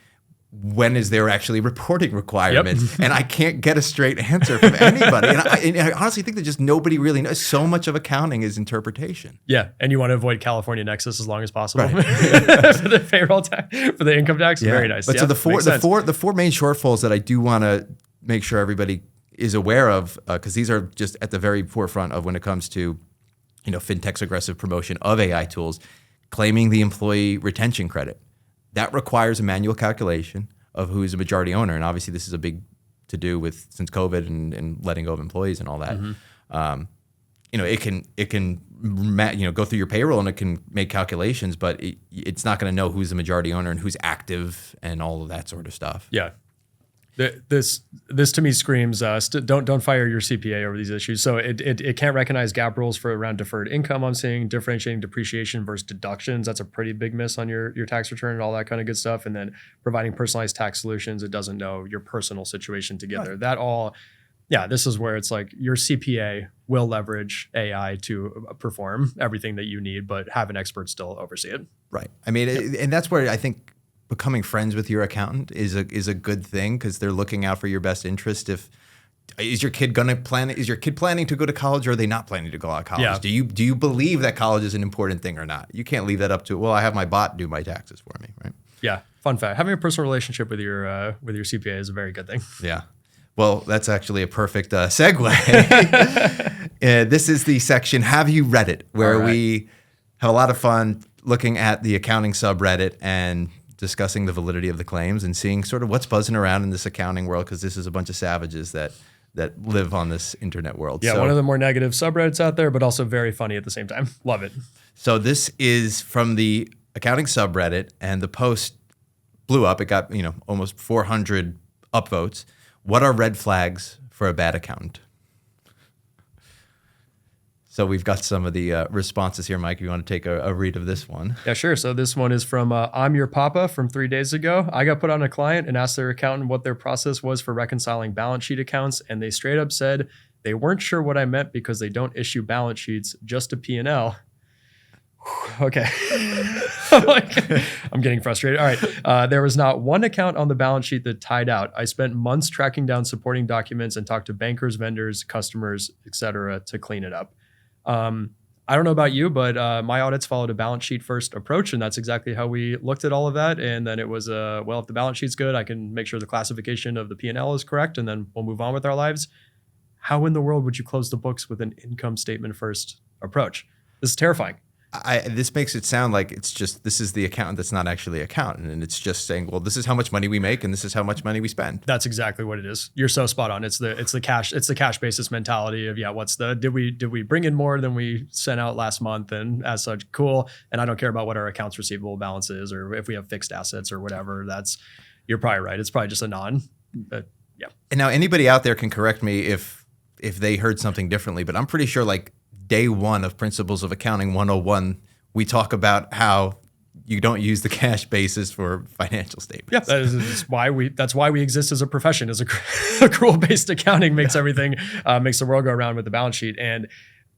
when is there actually reporting requirements? And I can't get a straight answer from anybody. And I honestly think that just nobody really knows. So much of accounting is interpretation. Yeah, and you want to avoid California nexus as long as possible for the payroll tax, for the income tax. Yeah. Very nice. But so the four main shortfalls that I do want to make sure everybody is aware of, because these are just at the very forefront of when it comes to FinTech's aggressive promotion of AI tools, claiming the employee retention credit. That requires a manual calculation of who is a majority owner. And obviously this is a big to do with since COVID and letting go of employees and all that. It can go through your payroll and it can make calculations, but it's not going to know who's the majority owner and who's active and all of that sort of stuff. Yeah. This to me screams don't fire your CPA over these issues. So it can't recognize GAAP rules for around deferred income. I'm seeing differentiating depreciation versus deductions. That's a pretty big miss on your tax return and all that kind of good stuff. And then providing personalized tax solutions. It doesn't know your personal situation together. Right. That all, yeah, this is where it's like your CPA will leverage AI to perform everything that you need, but have an expert still oversee it. Right. I mean, and that's where I think becoming friends with your accountant is a good thing because they're looking out for your best interest. Is your kid planning to go to college, or are they not planning to go out of college? Yeah. Do you believe that college is an important thing or not? You can't leave that up to, well, I have my bot do my taxes for me, right? Yeah. Fun fact: having a personal relationship with your CPA is a very good thing. Yeah. Well, that's actually a perfect segue. This is the section "Have You Read It?" where we have a lot of fun looking at the accounting subreddit and discussing the validity of the claims and seeing sort of what's buzzing around in this accounting world, because this is a bunch of savages that live on this internet world. Yeah, one of the more negative subreddits out there, but also very funny at the same time. Love it. So this is from the accounting subreddit, and the post blew up. It got almost 400 upvotes. What are red flags for a bad accountant? So we've got some of the responses here, Mike. If you want to take a read of this one. Yeah, sure. So this one is from I'm Your Papa from 3 days ago. I got put on a client and asked their accountant what their process was for reconciling balance sheet accounts. And they straight up said they weren't sure what I meant because they don't issue balance sheets, just a P&L. Okay. I'm getting frustrated. All right. There was not one account on the balance sheet that tied out. I spent months tracking down supporting documents and talked to bankers, vendors, customers, et cetera, to clean it up. I don't know about you, but my audits followed a balance sheet first approach, and that's exactly how we looked at all of that. And then it was, if the balance sheet's good, I can make sure the classification of the P&L is correct, and then we'll move on with our lives. How in the world would you close the books with an income statement first approach? This is terrifying. This makes it sound like this is the accountant that's not actually accountant, and it's just saying, well, this is how much money we make and this is how much money we spend. That's exactly what it is. You're so spot on. It's the cash basis mentality of, did we bring in more than we sent out last month, and as such, cool. And I don't care about what our accounts receivable balance is or if we have fixed assets or whatever. You're probably right. It's probably just a yeah. And now anybody out there can correct me if they heard something differently, but I'm pretty sure like day one of Principles of Accounting 101, we talk about how you don't use the cash basis for financial statements. Yeah, that's why we exist as a profession. As accrual-based accounting makes everything, makes the world go around with the balance sheet. And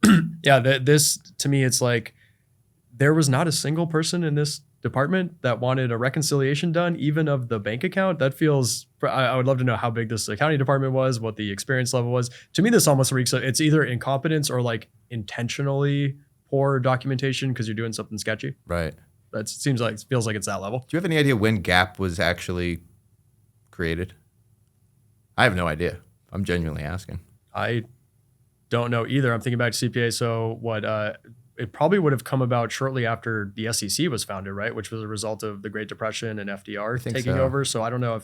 this to me, it's like there was not a single person in this department that wanted a reconciliation done, even of the bank account. That feels, I would love to know how big this accounting department was, what the experience level was. To me, this almost reeks of, it's either incompetence or like intentionally poor documentation because you're doing something sketchy. Right. That feels like it's that level. Do you have any idea when GAAP was actually created? I have no idea. I'm genuinely asking. I don't know either. I'm thinking back to CPA. So it probably would have come about shortly after the SEC was founded, right? Which was a result of the Great Depression and FDR taking over. So I don't know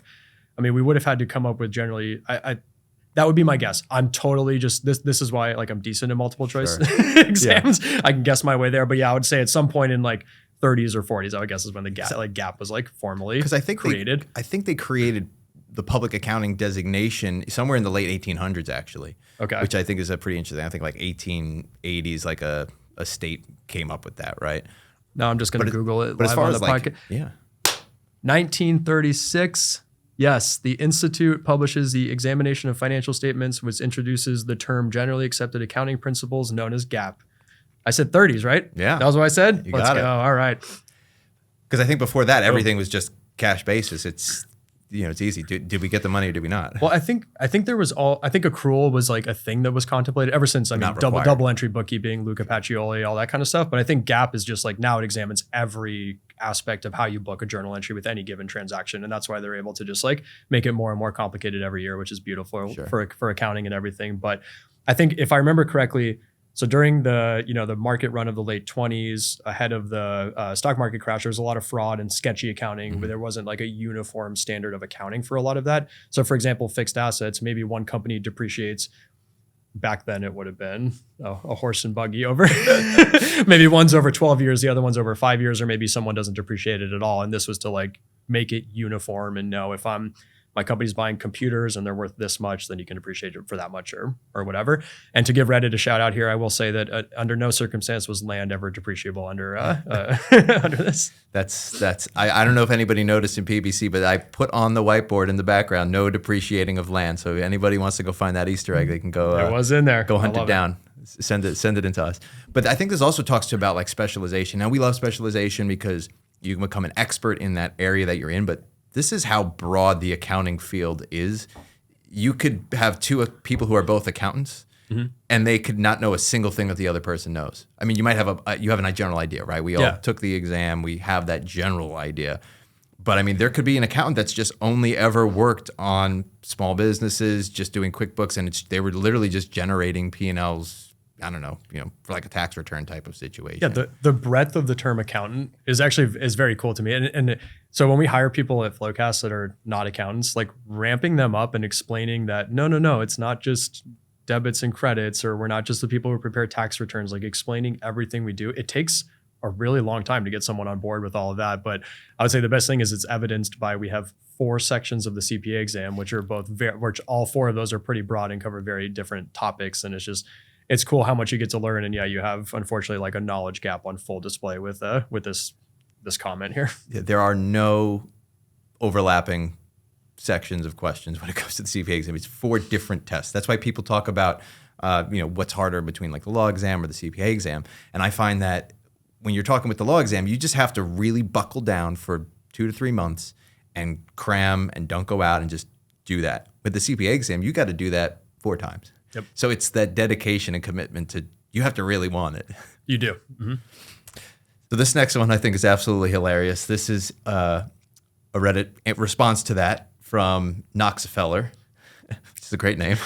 we would have had to come up with generally, that would be my guess. I'm totally just, this is why I'm decent in multiple choice exams. Yeah. I can guess my way there. But yeah, I would say at some point in 30s or 40s, I would guess is when the GAAP was formally created. I think they created the public accounting designation somewhere in the late 1800s, actually. Okay. Which I think is a pretty interesting. I think 1880s, a state came up with that, right? No, I'm just going to Google it. But as far as podcast. 1936. Yes, the Institute publishes the Examination of Financial Statements, which introduces the term generally accepted accounting principles known as GAAP. I said 30s, right? Yeah. That was what I said? Let's go. All right. Because I think before that, everything was just cash basis. It's easy. Did we get the money or did we not? Well, I think accrual was a thing that was contemplated ever since, double entry bookkeeping, Luca Pacioli, all that kind of stuff. But I think GAAP is just now it examines every aspect of how you book a journal entry with any given transaction. And that's why they're able to just make it more and more complicated every year, which is beautiful for accounting and everything. But I think if I remember correctly, So during the market run of the late 20s, ahead of the stock market crash, there was a lot of fraud and sketchy accounting, but there wasn't like a uniform standard of accounting for a lot of that. So for example, fixed assets, maybe one company depreciates. Back then it would have been a horse and buggy over. Maybe one's over 12 years, the other one's over 5 years, or maybe someone doesn't depreciate it at all. And this was to like make it uniform and know if my company's buying computers and they're worth this much, then you can appreciate it for that much or whatever. And to give Reddit a shout out here, I will say that under no circumstance was land ever depreciable under under this. I don't know if anybody noticed in PBC, but I put on the whiteboard in the background, no depreciating of land. So if anybody wants to go find that Easter egg, they can go. It was in there. Go hunt it down. Send it into us. But I think this also talks about like specialization. Now we love specialization because you can become an expert in that area that you're in, but this is how broad the accounting field is. You could have two people who are both accountants, and they could not know a single thing that the other person knows. I mean, you might have a general idea, right? We all took the exam. We have that general idea. But I mean, there could be an accountant that's just only ever worked on small businesses, just doing QuickBooks, and they were literally just generating P&Ls. I don't know, for like a tax return type of situation. Yeah, the breadth of the term accountant is very cool to me. And so when we hire people at FloQast that are not accountants, like ramping them up and explaining that, no, it's not just debits and credits, or we're not just the people who prepare tax returns, like explaining everything we do. It takes a really long time to get someone on board with all of that. But I would say the best thing is it's evidenced by we have 4 sections of the CPA exam, which are which all 4 of those are pretty broad and cover very different topics. And it's cool how much you get to learn. And yeah, you have unfortunately like a knowledge gap on full display with this comment here. Yeah, there are no overlapping sections of questions when it comes to the CPA exam. It's 4 different tests. That's why people talk about what's harder between like the law exam or the CPA exam. And I find that when you're talking with the law exam, you just have to really buckle down for 2 to 3 months and cram and don't go out and just do that. With the CPA exam, you got to do that 4 times. Yep. So it's that dedication and commitment you have to really want it. You do. Mm-hmm. So this next one I think is absolutely hilarious. This is a Reddit response to that from Knoxfeller, which is a great name.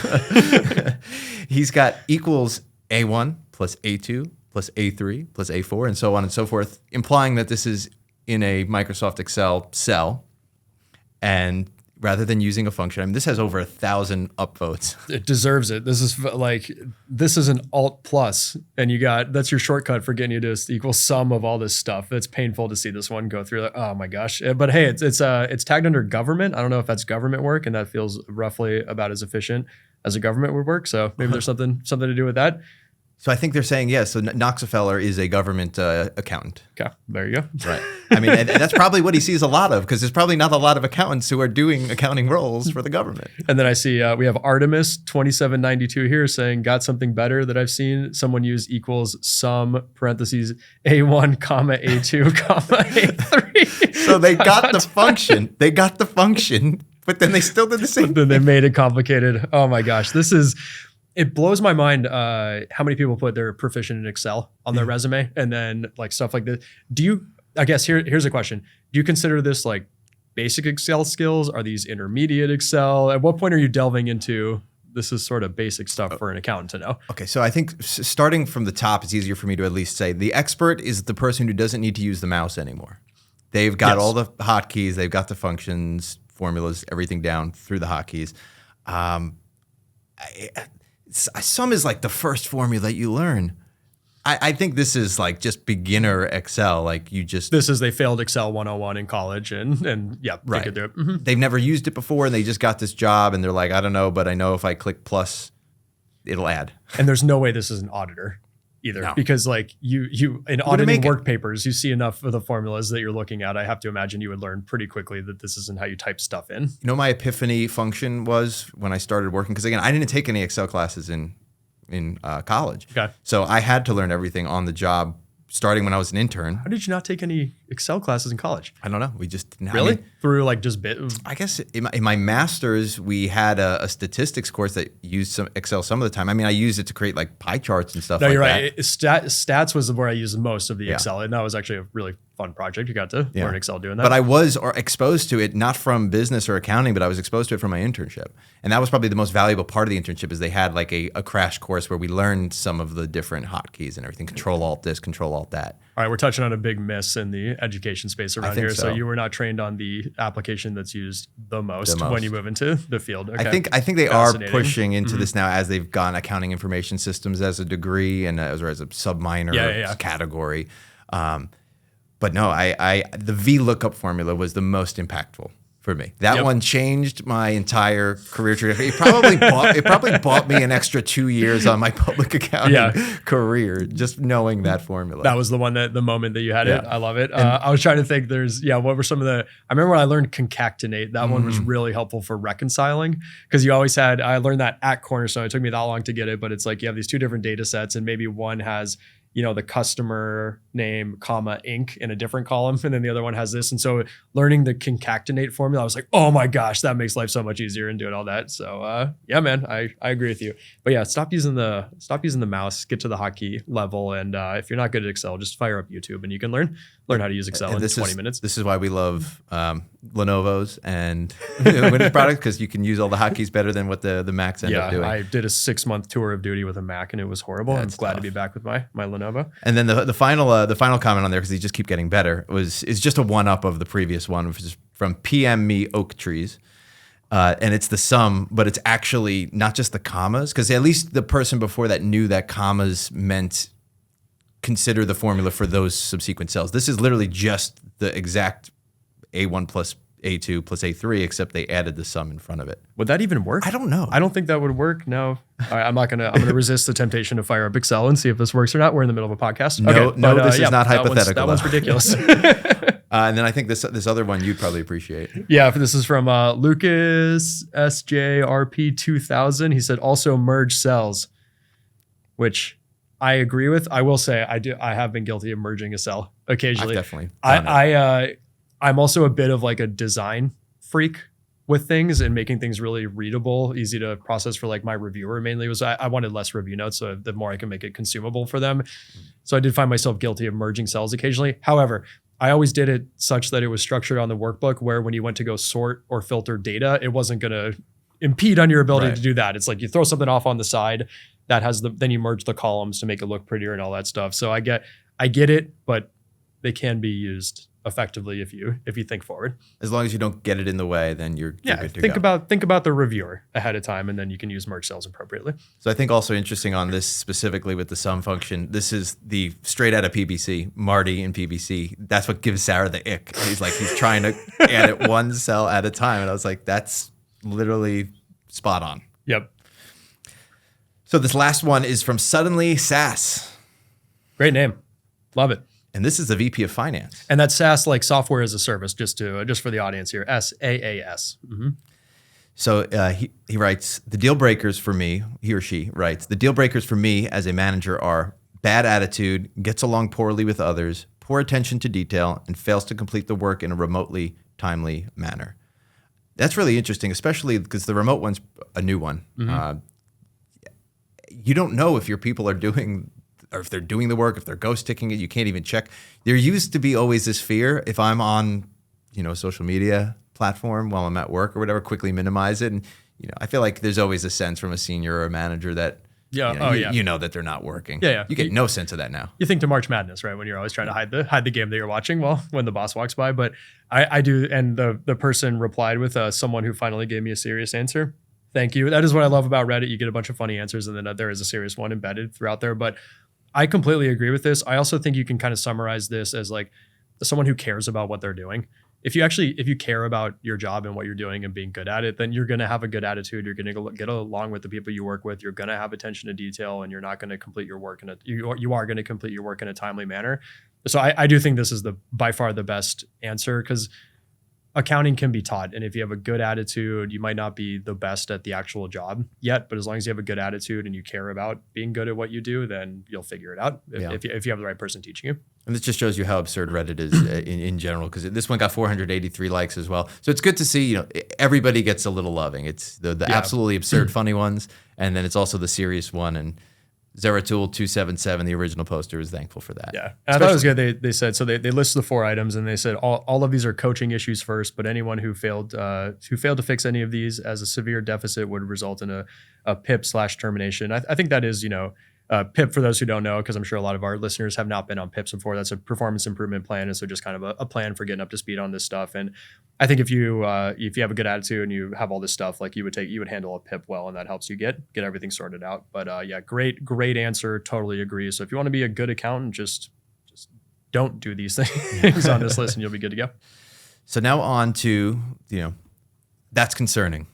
He's got equals A1 plus A2 plus A3 plus A4 and so on and so forth, implying that this is in a Microsoft Excel cell. And rather than using a function, I mean, this has over 1,000 upvotes. It deserves it. This is an alt plus, and that's your shortcut for getting you to equal sum of all this stuff. It's painful to see this one go through. Oh my gosh! But hey, it's tagged under government. I don't know if that's government work, and that feels roughly about as efficient as a government would work. So maybe there's something to do with that. So I think they're saying, yes, so Knoxfeller is a government accountant. Okay, there you go. Right. I mean, and that's probably what he sees a lot of, because there's probably not a lot of accountants who are doing accounting roles for the government. And then I see we have Artemis 2792 here saying, got something better that I've seen. Someone use equals sum parentheses A1 comma A2 comma A3. So they got the function. They got the function, but then they still did the same thing. Then they made it complicated. Oh my gosh. It blows my mind how many people put they're proficient in Excel on their resume and then like stuff like this. Here's a question. Do you consider this like basic Excel skills? Are these intermediate Excel? At what point are you delving into this is sort of basic stuff for an accountant to know? Okay, so I think starting from the top, it's easier for me to at least say the expert is the person who doesn't need to use the mouse anymore. They've got all the hotkeys, they've got the functions, formulas, everything down through the hotkeys. Sum is like the first formula that you learn. I think this is like just beginner Excel. Like they failed Excel 101 in college and yeah, right. They could do it. Mm-hmm. They've never used it before and they just got this job and they're like, I don't know, but I know if I click plus, it'll add. And there's no way this is an auditor either, because like you in auditing work papers, you see enough of the formulas that you're looking at. I have to imagine you would learn pretty quickly that this isn't how you type stuff in. You know, my epiphany function was when I started working, because again, I didn't take any Excel classes in college. Okay. So I had to learn everything on the job starting when I was an intern. How did you not take any Excel classes in college? I don't know. We just didn't. Really? Through like just bit? I guess in my master's, we had a statistics course that used some Excel some of the time. I mean, I used it to create like pie charts and stuff like that. No, you're right. Stats was where I used most of the Excel, and that was actually a really fun project. You got to learn Excel doing that. But I was exposed to it, not from business or accounting, but I was exposed to it from my internship. And that was probably the most valuable part of the internship is they had like a crash course where we learned some of the different hotkeys and everything. Control Alt this, Control Alt that. All right, we're touching on a big miss in the education space around here. So you were not trained on the application that's used the most when you move into the field. Okay. I think they are pushing into this now as they've gone accounting information systems as a degree and as a sub-minor category. But no, the VLOOKUP formula was the most impactful for me. That one changed my entire career trajectory. It probably bought me an extra 2 years on my public accounting career, just knowing that formula. That was the one the moment that you had it. I love it. I was trying to think what were some of the, I remember when I learned concatenate, that one was really helpful for reconciling because I learned that at Cornerstone. It took me that long to get it, but it's like you have these two different data sets and maybe one has the customer name, comma, Inc. in a different column. And then the other one has this. And so learning the concatenate formula, I was like, oh my gosh, that makes life so much easier and doing all that. So man, I agree with you. But yeah, stop using the mouse, get to the hotkey level. And if you're not good at Excel, just fire up YouTube and you can learn how to use Excel in 20 minutes. This is why we love Lenovo's and Windows products, because you can use all the hotkeys better than what the Macs end up doing. I did a 6-month tour of duty with a Mac and it was horrible. I'm glad to be back with my Lenovo. And then the final comment on there, because they just keep getting better, is just a one-up of the previous one, which is from PM Me Oak Trees. And it's the sum, but it's actually not just the commas, because at least the person before that knew that commas meant consider the formula for those subsequent cells. This is literally just the exact A1 plus A2 plus A3, except they added the sum in front of it. Would that even work? I don't know. I don't think that would work. No. All right, I'm going to resist the temptation to fire up Excel and see if this works or not. We're in the middle of a podcast. This is not hypothetical. That one's ridiculous. And then I think this other one you'd probably appreciate. Yeah, this is from Lucas SJRP 2000. He said also merge cells, which I agree with. I will say I have been guilty of merging a cell occasionally. I've definitely done it. I'm also a bit of like a design freak with things and making things really readable, easy to process for like my reviewer mainly. I wanted less review notes, so the more I can make it consumable for them. So I did find myself guilty of merging cells occasionally. However, I always did it such that it was structured on the workbook where when you went to go sort or filter data, it wasn't going to impede on your ability to do that. It's like you throw something off on the side that has then you merge the columns to make it look prettier and all that stuff. So I get it, but they can be used effectively if you think forward. As long as you don't get it in the way, then you're good to go. Think about the reviewer ahead of time, and then you can use merge cells appropriately. So I think also interesting on this specifically with the sum function, this is the straight out of PBC, Marty in PBC. That's what gives Sarah the ick. He's trying to add it one cell at a time. And I was like, that's literally spot on. Yep. So this last one is from Suddenly SaaS. Great name. Love it. And this is the VP of Finance. And that's SaaS, like software as a service, just for the audience here, SaaS. Mm-hmm. So he writes, the deal breakers for me, he or she writes, the deal breakers for me as a manager are bad attitude, gets along poorly with others, poor attention to detail, and fails to complete the work in a remotely timely manner. That's really interesting, especially because the remote one's a new one. Mm-hmm. You don't know if your people are doing, or if they're doing the work, if they're ghost ticking it, you can't even check. There used to be always this fear, if I'm on, a social media platform while I'm at work or whatever, quickly minimize it. And, I feel like there's always a sense from a senior or a manager that, you know that they're not working. Yeah. You get no sense of that now. You think to March Madness, right? When you're always trying to hide the game that you're watching when the boss walks by. But I do. And the person replied with someone who finally gave me a serious answer. Thank you. That is what I love about Reddit. You get a bunch of funny answers and then there is a serious one embedded throughout there. But I completely agree with this. I also think you can kind of summarize this as like someone who cares about what they're doing. If you care about your job and what you're doing and being good at it, then you're going to have a good attitude. You're going to get along with the people you work with. You're going to have attention to detail, and you're not going to complete your work you are going to complete your work in a timely manner. So I do think this is by far the best answer, because accounting can be taught. And if you have a good attitude, you might not be the best at the actual job yet, but as long as you have a good attitude and you care about being good at what you do, then you'll figure it out if you have the right person teaching you. And this just shows you how absurd Reddit is in general, because this one got 483 likes as well. So it's good to see, everybody gets a little loving. It's the absolutely absurd funny ones, and then it's also the serious one. And Zeratul 277, the original poster, was thankful for that. Yeah. And I thought it was good. They said, so they listed the 4 items and they said all of these are coaching issues first, but anyone who failed to fix any of these as a severe deficit would result in a PIP/termination. I think that is, PIP, for those who don't know, because I'm sure a lot of our listeners have not been on PIPs before. That's a performance improvement plan. And so just kind of a plan for getting up to speed on this stuff. And I think if you have a good attitude and you have all this stuff, like you would handle a PIP well, and that helps you get everything sorted out. But yeah, great answer. Totally agree. So if you want to be a good accountant, just don't do these things on this list and you'll be good to go. So now on to, that's concerning.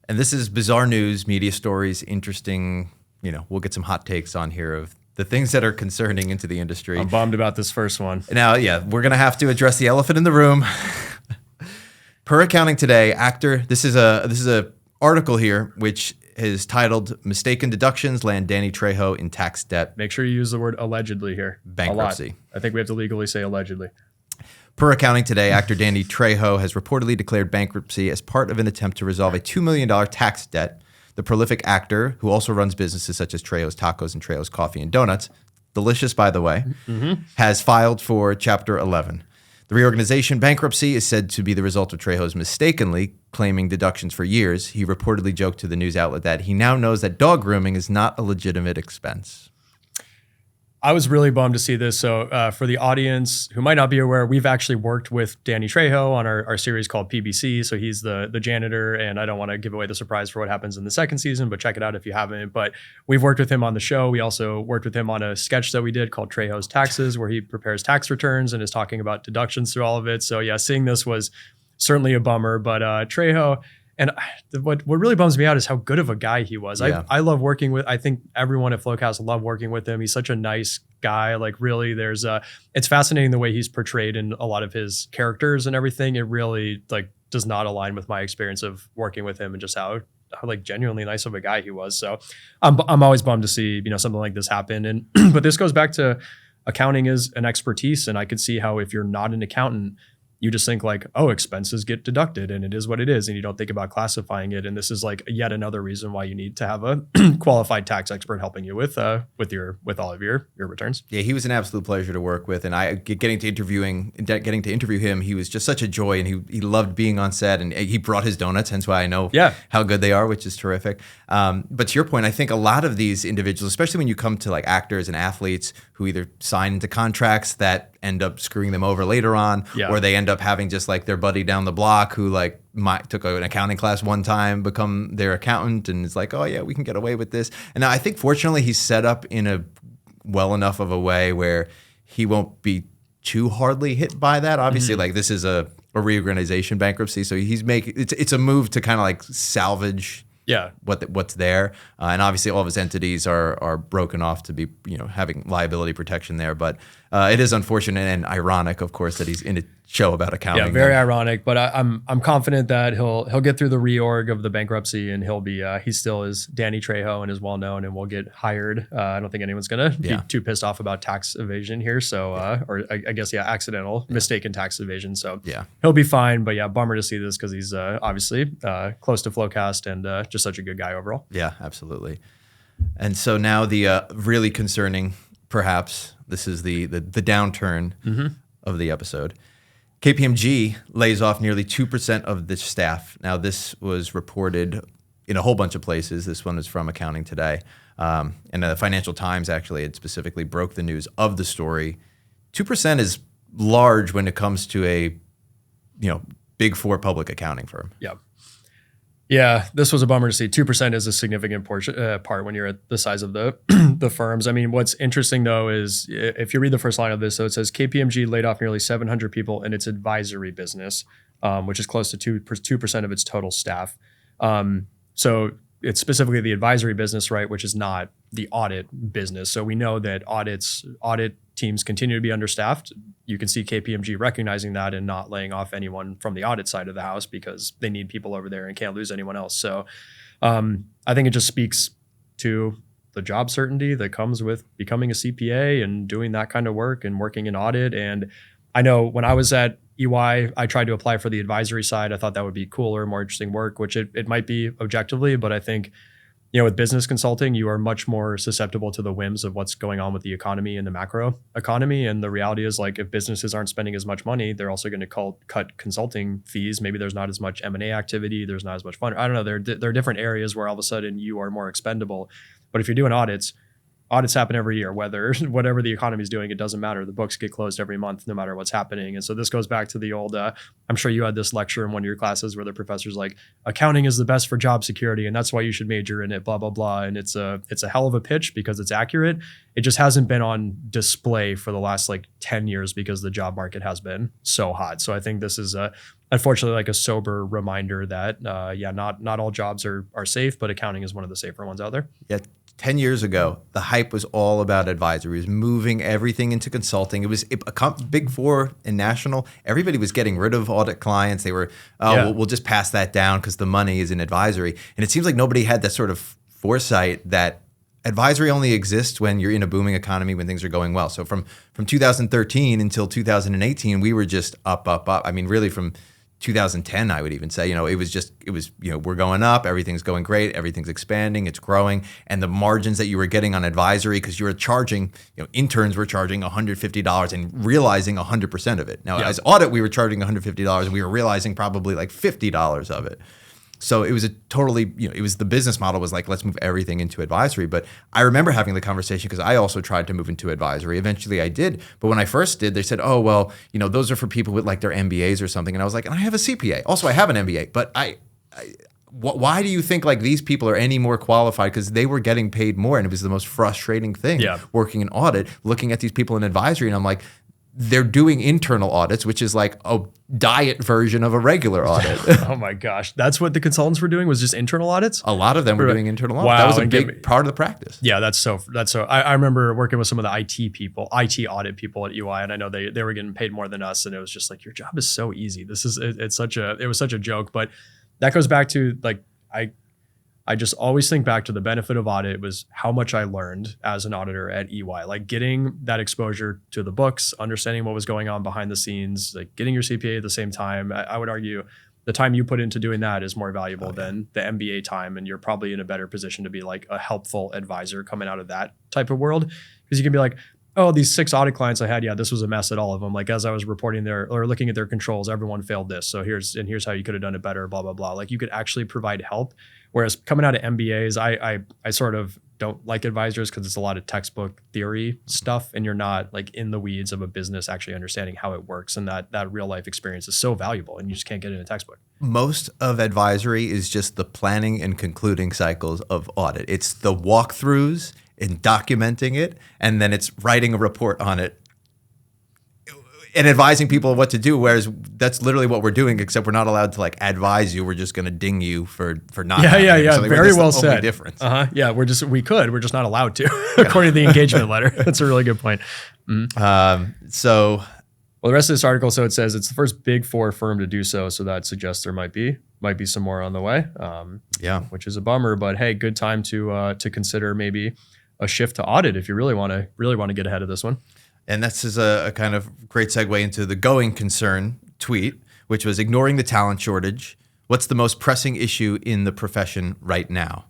And this is bizarre news, media stories, interesting. We'll get some hot takes on here of the things that are concerning into the industry. I'm bummed about this first one. Now, yeah, we're going to have to address the elephant in the room. Per Accounting Today, this is a article here which is titled "Mistaken Deductions Land Danny Trejo in Tax Debt." Make sure you use the word allegedly here. Bankruptcy. I think we have to legally say allegedly. Per Accounting Today, actor Danny Trejo has reportedly declared bankruptcy as part of an attempt to resolve a $2 million tax debt. The prolific actor, who also runs businesses such as Trejo's Tacos and Trejo's Coffee and Donuts, delicious by the way, has filed for Chapter 11. The reorganization bankruptcy is said to be the result of Trejo's mistakenly claiming deductions for years. He reportedly joked to the news outlet that he now knows that dog grooming is not a legitimate expense. I was really bummed to see this. So for the audience who might not be aware, we've actually worked with Danny Trejo on our series called PBC. So he's the janitor, and I don't want to give away the surprise for what happens in the second season, but check it out if you haven't. But we've worked with him on the show. We also worked with him on a sketch that we did called Trejo's Taxes, where he prepares tax returns and is talking about deductions through all of it. So yeah, seeing this was certainly a bummer. But Trejo, and what really bums me out is how good of a guy he was. Yeah. I love working with, I think everyone at FloQast love working with him. He's such a nice guy. Like really it's fascinating the way he's portrayed in a lot of his characters and everything. It really does not align with my experience of working with him and just how genuinely nice of a guy he was. So I'm always bummed to see, something like this happen. And, but this goes back to accounting is an expertise. And I could see how if you're not an accountant, you just think expenses get deducted and it is what it is. And you don't think about classifying it. And this is yet another reason why you need to have a qualified tax expert helping you with all of your returns. Yeah, he was an absolute pleasure to work with. And getting to interview him, he was just such a joy, and he loved being on set, and he brought his donuts, hence why I know how good they are, which is terrific. But to your point, I think a lot of these individuals, especially when you come to actors and athletes who either sign into contracts that end up screwing them over later on, or they end up having just their buddy down the block who took an accounting class one time, become their accountant, and it's oh yeah, we can get away with this. And I think fortunately he's set up in a well enough of a way where he won't be too hardly hit by that. Obviously, this is a reorganization bankruptcy, so he's it's a move to kind of salvage what's there, and obviously all of his entities are broken off to be having liability protection there. But it is unfortunate and ironic, of course, that he's in a show about accounting. Yeah, very ironic. But I'm confident that he'll get through the reorg of the bankruptcy, and he'll be he still is Danny Trejo and is well known and will get hired. I don't think anyone's gonna be too pissed off about tax evasion here. So or I guess accidental mistaken tax evasion. So he'll be fine. But bummer to see this because he's obviously close to FloQast and just such a good guy overall. Yeah, absolutely. And so now the really concerning, perhaps this is the downturn of the episode. KPMG lays off nearly 2% of the staff. Now, this was reported in a whole bunch of places. This one is from Accounting Today. And the Financial Times actually had specifically broke the news of the story. 2% is large when it comes to a Big Four public accounting firm. Yeah. Yeah, this was a bummer to see. 2% is a significant part when you're at the size of the the firms. I mean, what's interesting though is if you read the first line of this, so it says KPMG laid off nearly 700 people in its advisory business, which is close to 2% of its total staff. So it's specifically the advisory business, right, which is not the audit business. So we know that audit teams continue to be understaffed. You can see KPMG recognizing that and not laying off anyone from the audit side of the house because they need people over there and can't lose anyone else. So I think it just speaks to the job certainty that comes with becoming a CPA and doing that kind of work and working in audit. And I know when I was at EY, I tried to apply for the advisory side. I thought that would be cooler, more interesting work, which it might be objectively, but I think with business consulting, you are much more susceptible to the whims of what's going on with the economy and the macro economy. And the reality is, like, if businesses aren't spending as much money, they're also going to cut consulting fees. Maybe there's not as much M&A activity. There's not as much fun. I don't know. There are different areas where all of a sudden you are more expendable. But if you're doing audits happen every year, whatever the economy is doing, it doesn't matter. The books get closed every month, no matter what's happening. And so this goes back to the old, I'm sure you had this lecture in one of your classes where the professor's like, accounting is the best for job security, and that's why you should major in it, blah, blah, blah. And it's a hell of a pitch because it's accurate. It just hasn't been on display for the last 10 years because the job market has been so hot. So I think this is unfortunately a sober reminder that, not all jobs are safe, but accounting is one of the safer ones out there. Yeah. 10 years ago, the hype was all about advisory. It was moving everything into consulting. It was Big Four and national. Everybody was getting rid of audit clients. They were, we'll just pass that down because the money is in advisory. And it seems like nobody had that sort of foresight that advisory only exists when you're in a booming economy, when things are going well. So from 2013 until 2018, we were just up. I mean, really from 2010, I would even say, it was, we're going up, everything's going great, everything's expanding, it's growing. And the margins that you were getting on advisory, because you were charging, interns were charging $150 and realizing 100% of it. Now, as audit, we were charging $150 and we were realizing probably $50 of it. So it was the business model was let's move everything into advisory. But I remember having the conversation because I also tried to move into advisory. Eventually I did. But when I first did, they said, oh, well, those are for people with their MBAs or something. And I was like, and I have a CPA. Also, I have an MBA. But why do you think these people are any more qualified? Because they were getting paid more. And it was the most frustrating thing working in audit, looking at these people in advisory. And I'm like, they're doing internal audits, which is a diet version of a regular audit. Oh my gosh. That's what the consultants were doing, was just internal audits? A lot of them were doing internal audits. Wow, that was a big part of the practice. Yeah, that's so. I remember working with some of the IT audit people at EY, and I know they were getting paid more than us, and it was just your job is so easy. It was such a joke, but that goes back to I just always think back to the benefit of audit was how much I learned as an auditor at EY, getting that exposure to the books, understanding what was going on behind the scenes, getting your CPA at the same time. I would argue the time you put into doing that is more valuable than the MBA time. And you're probably in a better position to be a helpful advisor coming out of that type of world. Because you can be oh, these 6 audit clients I had, this was a mess at all of them. As I was reporting or looking at their controls, everyone failed this. So here's how you could have done it better, blah, blah, blah. You could actually provide help. Whereas coming out of MBAs, I sort of don't like advisors because it's a lot of textbook theory stuff, and you're not in the weeds of a business actually understanding how it works. And that real life experience is so valuable, and you just can't get it in a textbook. Most of advisory is just the planning and concluding cycles of audit. It's the walkthroughs and documenting it, and then it's writing a report on it and advising people what to do, whereas that's literally what we're doing, except we're not allowed to advise you. We're just going to ding you for not. Yeah. So very well said. Only difference. Yeah, we're just not allowed to, according to the engagement letter. That's a really good point. So the rest of this article, so it says it's the first Big Four firm to do so. So that suggests there might be some more on the way. Which is a bummer, but hey, good time to consider maybe a shift to audit if you really want to get ahead of this one. And this is a kind of great segue into the going concern tweet, which was ignoring the talent shortage. What's the most pressing issue in the profession right now?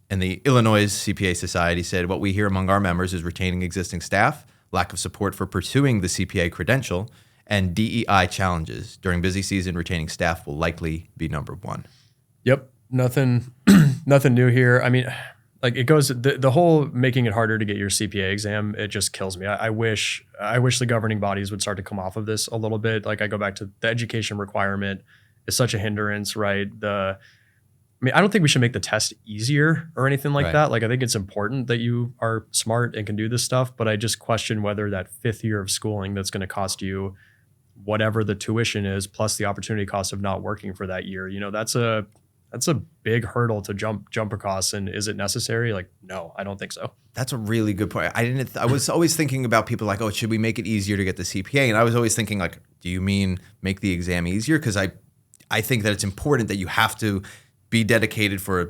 And the Illinois CPA Society said, what we hear among our members is retaining existing staff, lack of support for pursuing the CPA credential, and DEI challenges. During busy season, retaining staff will likely be number one. Yep. Nothing new here. I mean, it goes the whole making it harder to get your CPA exam. It just kills me. I wish the governing bodies would start to come off of this a little bit. I go back to the education requirement is such a hindrance, right? I don't think we should make the test easier or anything like that. I think it's important that you are smart and can do this stuff, but I just question whether that 5th year of schooling that's going to cost you whatever the tuition is, plus the opportunity cost of not working for that year. That's a big hurdle to jump across. And is it necessary? No, I don't think so. That's a really good point. I was always thinking about people oh, should we make it easier to get the CPA? And I was always thinking do you mean make the exam easier? Because I think that it's important that you have to be dedicated for a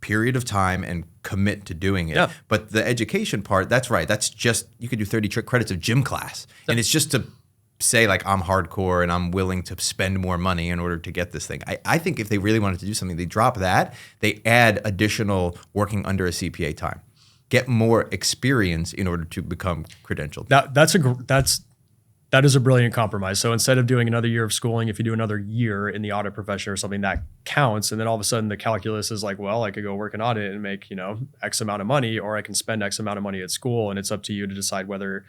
period of time and commit to doing it. Yeah. But the education part, that's right. That's just, you could do 30 credits of gym class. And it's just to say like I'm hardcore and I'm willing to spend more money in order to get this thing. I think if they really wanted to do something, they drop that, they add additional working under a CPA time, get more experience in order to become credentialed. That is a brilliant compromise. So instead of doing another year of schooling, if you do another year in the audit profession or something, that counts. And then all of a sudden the calculus is like, well, I could go work in audit and make, X amount of money, or I can spend X amount of money at school. And it's up to you to decide whether,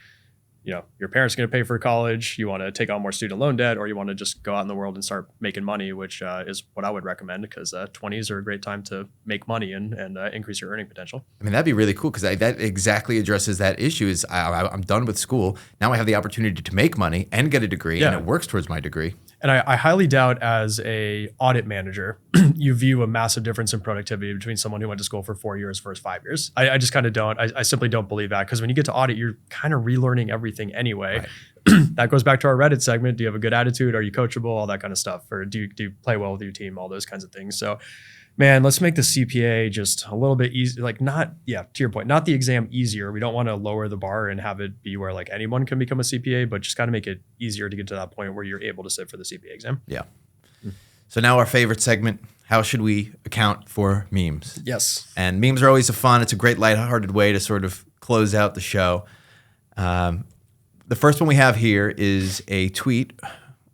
your parents are going to pay for college, you want to take on more student loan debt, or you want to just go out in the world and start making money, which is what I would recommend, because 20s are a great time to make money and increase your earning potential. I mean, that'd be really cool, because that exactly addresses that issue. Is I'm done with school. Now I have the opportunity to make money and get a degree, and it works towards my degree. And I highly doubt, as a audit manager, you view a massive difference in productivity between someone who went to school for 4 years versus 5 years. I just kind of don't. I simply don't believe that, because when you get to audit, you're kind of relearning everything anyway. Right. That goes back to our Reddit segment. Do you have a good attitude? Are you coachable? All that kind of stuff. Or do you play well with your team? All those kinds of things. So, man, let's make the CPA just a little bit easy. Like, to your point, not the exam easier. We don't want to lower the bar and have it be where like anyone can become a CPA, but just got to make it easier to get to that point where you're able to sit for the CPA exam. Yeah. So now our favorite segment, how should we account for memes? Yes. And memes are always it's a great lighthearted way to sort of close out the show. The first one we have here is a tweet,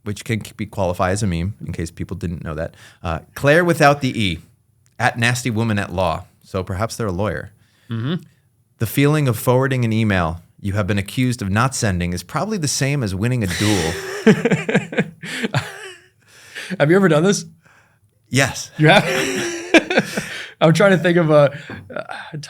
which can be qualified as a meme, in case people didn't know that. Claire without the E, @nastywoman@law. So perhaps they're a lawyer. Mm-hmm. The feeling of forwarding an email you have been accused of not sending is probably the same as winning a duel. Have you ever done this? Yes. You have? I'm trying to think of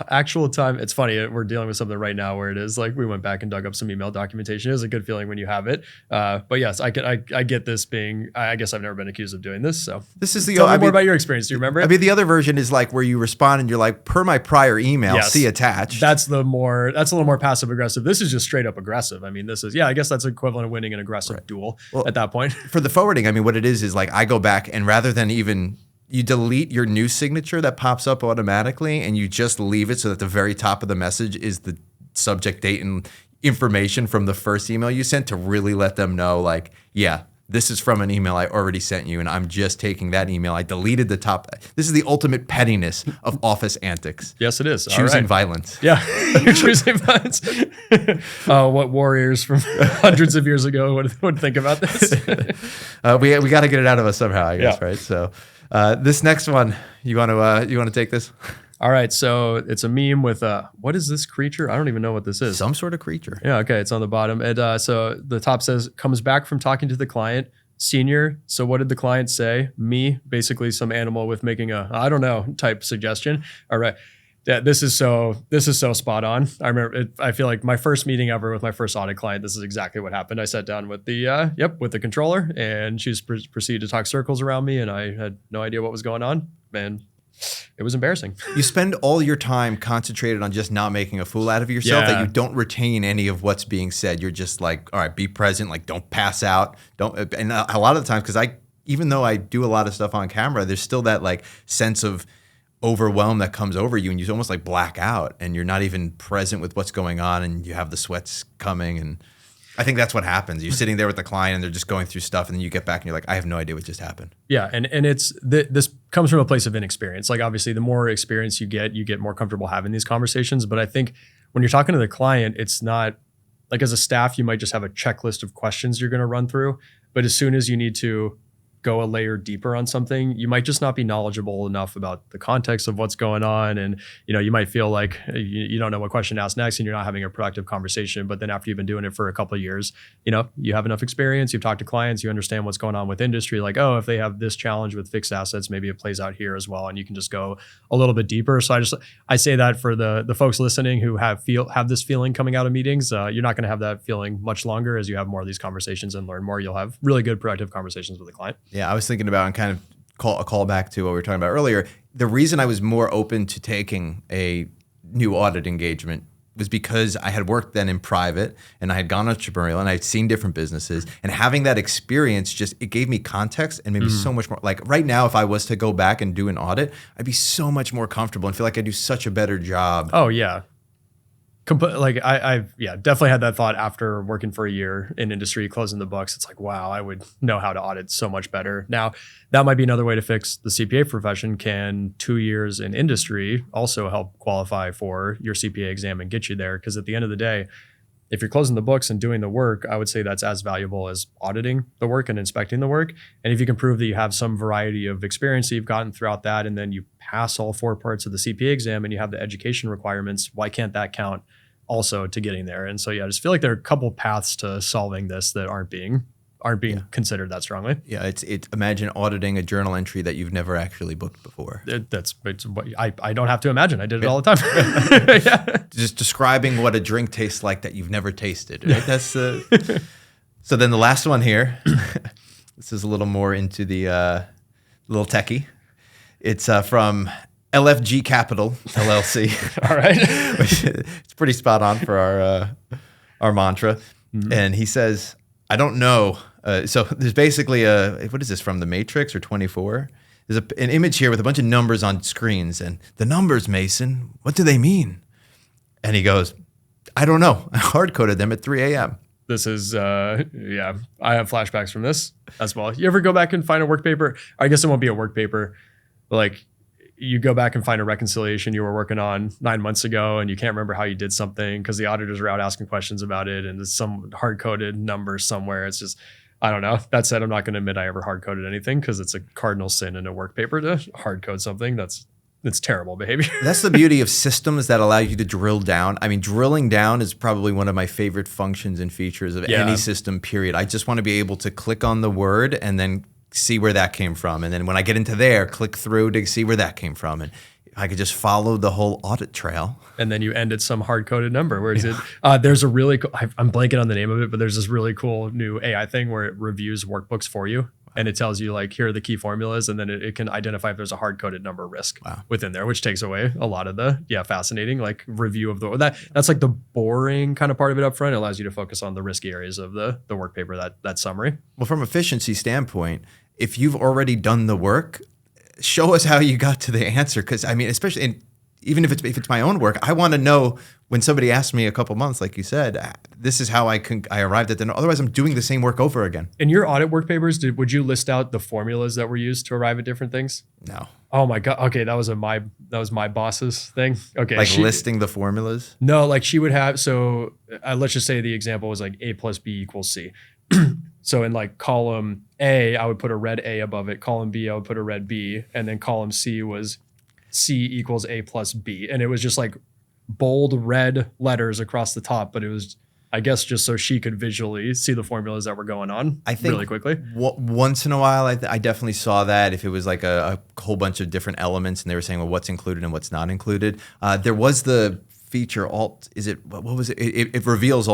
actual time. It's funny. We're dealing with something right now where it is like we went back and dug up some email documentation. It was a good feeling when you have it. But yes, I get this being. I guess I've never been accused of doing this. So this is the. Tell me more about your experience. Do you remember it? I mean, the other version is like where you respond and you're like, per my prior email, see attached. That's a little more passive aggressive. This is just straight up aggressive. I mean, this is I guess that's equivalent of winning an aggressive duel at that point. For the forwarding, I mean, what it is like I go back and rather than even. You delete your new signature that pops up automatically, and you just leave it so that the very top of the message is the subject, date, and information from the first email you sent, to really let them know, like, yeah, this is from an email I already sent you, and I'm just taking that email. I deleted the top. This is the ultimate pettiness of office antics. Yes, it is. Choosing violence. Yeah, you're choosing violence. What warriors from hundreds of years ago would think about this? We got to get it out of us somehow, I guess, right? So. This next one, you want to take this? All right, so it's a meme with what is this creature? I don't even know what this is. Some sort of creature. Yeah, okay, it's on the bottom. And so the top says, comes back from talking to the client, senior. So what did the client say? Me, basically some animal with making a, I don't know, type suggestion. All right. Yeah, this is so spot on. I remember I feel like my first meeting ever with my first audit client, this is exactly what happened. I sat down with the controller, and she proceeded to talk circles around me, and I had no idea what was going on. Man, it was embarrassing. You spend all your time concentrated on just not making a fool out of yourself, that you don't retain any of what's being said. You're just like, all right, be present, like don't pass out. And a lot of the times, because even though I do a lot of stuff on camera, there's still that like sense of overwhelm that comes over you, and you almost like black out, and you're not even present with what's going on, and you have the sweats coming. And I think that's what happens. You're sitting there with the client and they're just going through stuff, and then you get back and you're like, I have no idea what just happened. Yeah, and it's this comes from a place of inexperience. Like obviously the more experience you get more comfortable having these conversations. But I think when you're talking to the client, it's not like, as a staff, you might just have a checklist of questions you're going to run through. But as soon as you need to go a layer deeper on something, you might just not be knowledgeable enough about the context of what's going on. And, you might feel like you don't know what question to ask next, and you're not having a productive conversation. But then after you've been doing it for a couple of years, you have enough experience, you've talked to clients, you understand what's going on with industry. Like, oh, if they have this challenge with fixed assets, maybe it plays out here as well. And you can just go a little bit deeper. So I say that for the folks listening who have this feeling coming out of meetings, you're not going to have that feeling much longer. As you have more of these conversations and learn more, you'll have really good productive conversations with the client. Yeah, I was thinking about, and kind of a call back to what we were talking about earlier. The reason I was more open to taking a new audit engagement was because I had worked then in private, and I had gone entrepreneurial, and I had seen different businesses, and having that experience it gave me context and made me so much more. Like right now, if I was to go back and do an audit, I'd be so much more comfortable and feel like I do such a better job. Oh yeah. Like I've definitely had that thought after working for a year in industry, closing the books. It's like, wow, I would know how to audit so much better. Now, that might be another way to fix the CPA profession. Can 2 years in industry also help qualify for your CPA exam and get you there? Because at the end of the day, if you're closing the books and doing the work, I would say that's as valuable as auditing the work and inspecting the work. And if you can prove that you have some variety of experience that you've gotten throughout that, and then you pass all 4 parts of the CPA exam and you have the education requirements, why can't that count also to getting there? And so, I just feel like there are a couple paths to solving this that aren't being considered that strongly. Yeah, it's imagine auditing a journal entry that you've never actually booked before. I don't have to imagine. I did it all the time. Yeah. Just describing what a drink tastes like that you've never tasted. Right? That's so then the last one here. This is a little more into the little techie. It's from LFG Capital LLC. All right, it's pretty spot on for our mantra. Mm-hmm. And he says, I don't know. So there's basically what is this, from The Matrix or 24? There's an image here with a bunch of numbers on screens, and the numbers, Mason, what do they mean? And he goes, I don't know. I hard-coded them at 3 a.m. This is, I have flashbacks from this as well. You ever go back and find a work paper? I guess it won't be a work paper, but like you go back and find a reconciliation you were working on 9 months ago and you can't remember how you did something because the auditors are out asking questions about it and there's some hard-coded number somewhere. It's just, I don't know. That said, I'm not going to admit I ever hard-coded anything because it's a cardinal sin in a work paper to hard-code something. It's terrible behavior. That's the beauty of systems that allow you to drill down. I mean, drilling down is probably one of my favorite functions and features of any system, period. I just want to be able to click on the word and then see where that came from. And then when I get into there, click through to see where that came from. And I could just follow the whole audit trail. And then you end at some hard-coded number. Where is it? There's a really cool, I'm blanking on the name of it, but there's this really cool new AI thing where it reviews workbooks for you. And it tells you like, here are the key formulas. And then it can identify if there's a hard-coded number risk within there, which takes away a lot of the, fascinating like review of that's like the boring kind of part of it up front. It allows you to focus on the risky areas of the work paper, that summary. Well, from efficiency standpoint, if you've already done the work, show us how you got to the answer. Because I mean, especially even if it's my own work, I want to know when somebody asks me a couple months, like you said, this is how I arrived at the. Otherwise, I'm doing the same work over again. In your audit work papers, would you list out the formulas that were used to arrive at different things? No. Oh my God. Okay, that was my boss's thing. Okay, like listing the formulas. No, like she would have. So let's just say the example was like A plus B equals C. So in like column A, I would put a red A above it. Column B, I would put a red B. And then column C was C equals A plus B. And it was just like bold red letters across the top. But it was, I guess, just so she could visually see the formulas that were going on really quickly. Once in a while, I definitely saw that if it was like a whole bunch of different elements and they were saying, well, what's included and what's not included. There was the feature alt. Is it, what was it? It reveals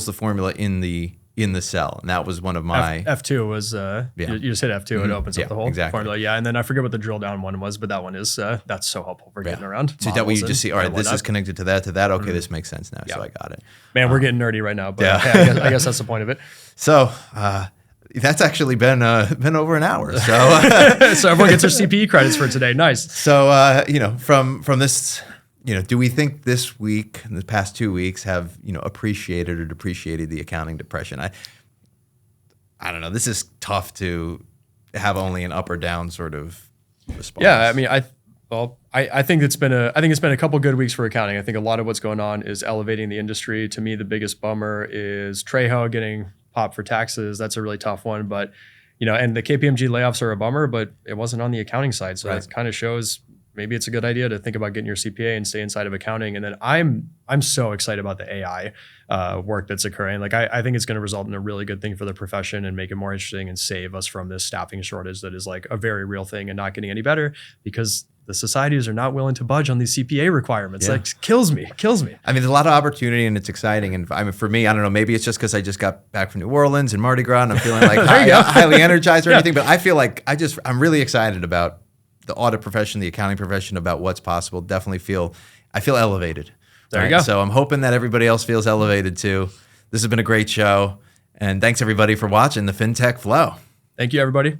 the formula in the cell, and that was one of my F2 was you just hit F2 and it opens up the whole formula. Yeah, and then I forget what the drill down one was, but that one is that's so helpful for getting around. So that way you just see, all right, this is connected to that. Okay, this makes sense now. So I got it. Man, we're getting nerdy right now, but hey, I guess that's the point of it. So that's actually been over an hour. So so everyone gets their CPE credits for today. Nice. So from this. Do we think this week, in the past 2 weeks, have appreciated or depreciated the accounting depression? I don't know. This is tough to have only an up or down sort of response. Yeah, I mean, I think it's been a couple good weeks for accounting. I think a lot of what's going on is elevating the industry. To me, the biggest bummer is Trejo getting popped for taxes. That's a really tough one, but and the KPMG layoffs are a bummer, but it wasn't on the accounting side, so that kind of shows. Maybe it's a good idea to think about getting your CPA and stay inside of accounting. And then I'm so excited about the AI work that's occurring. Like I think it's going to result in a really good thing for the profession and make it more interesting and save us from this staffing shortage that is like a very real thing and not getting any better because the societies are not willing to budge on these CPA requirements. Like kills me. I mean, there's a lot of opportunity and it's exciting. And I mean, for me, I don't know, maybe it's just because I just got back from New Orleans and Mardi Gras and I'm feeling like highly energized or anything. But I feel like I'm really excited about the audit profession, the accounting profession, about what's possible. Definitely I feel elevated. There you go. So I'm hoping that everybody else feels elevated too. This has been a great show. And thanks everybody for watching the FinTech Flo. Thank you, everybody.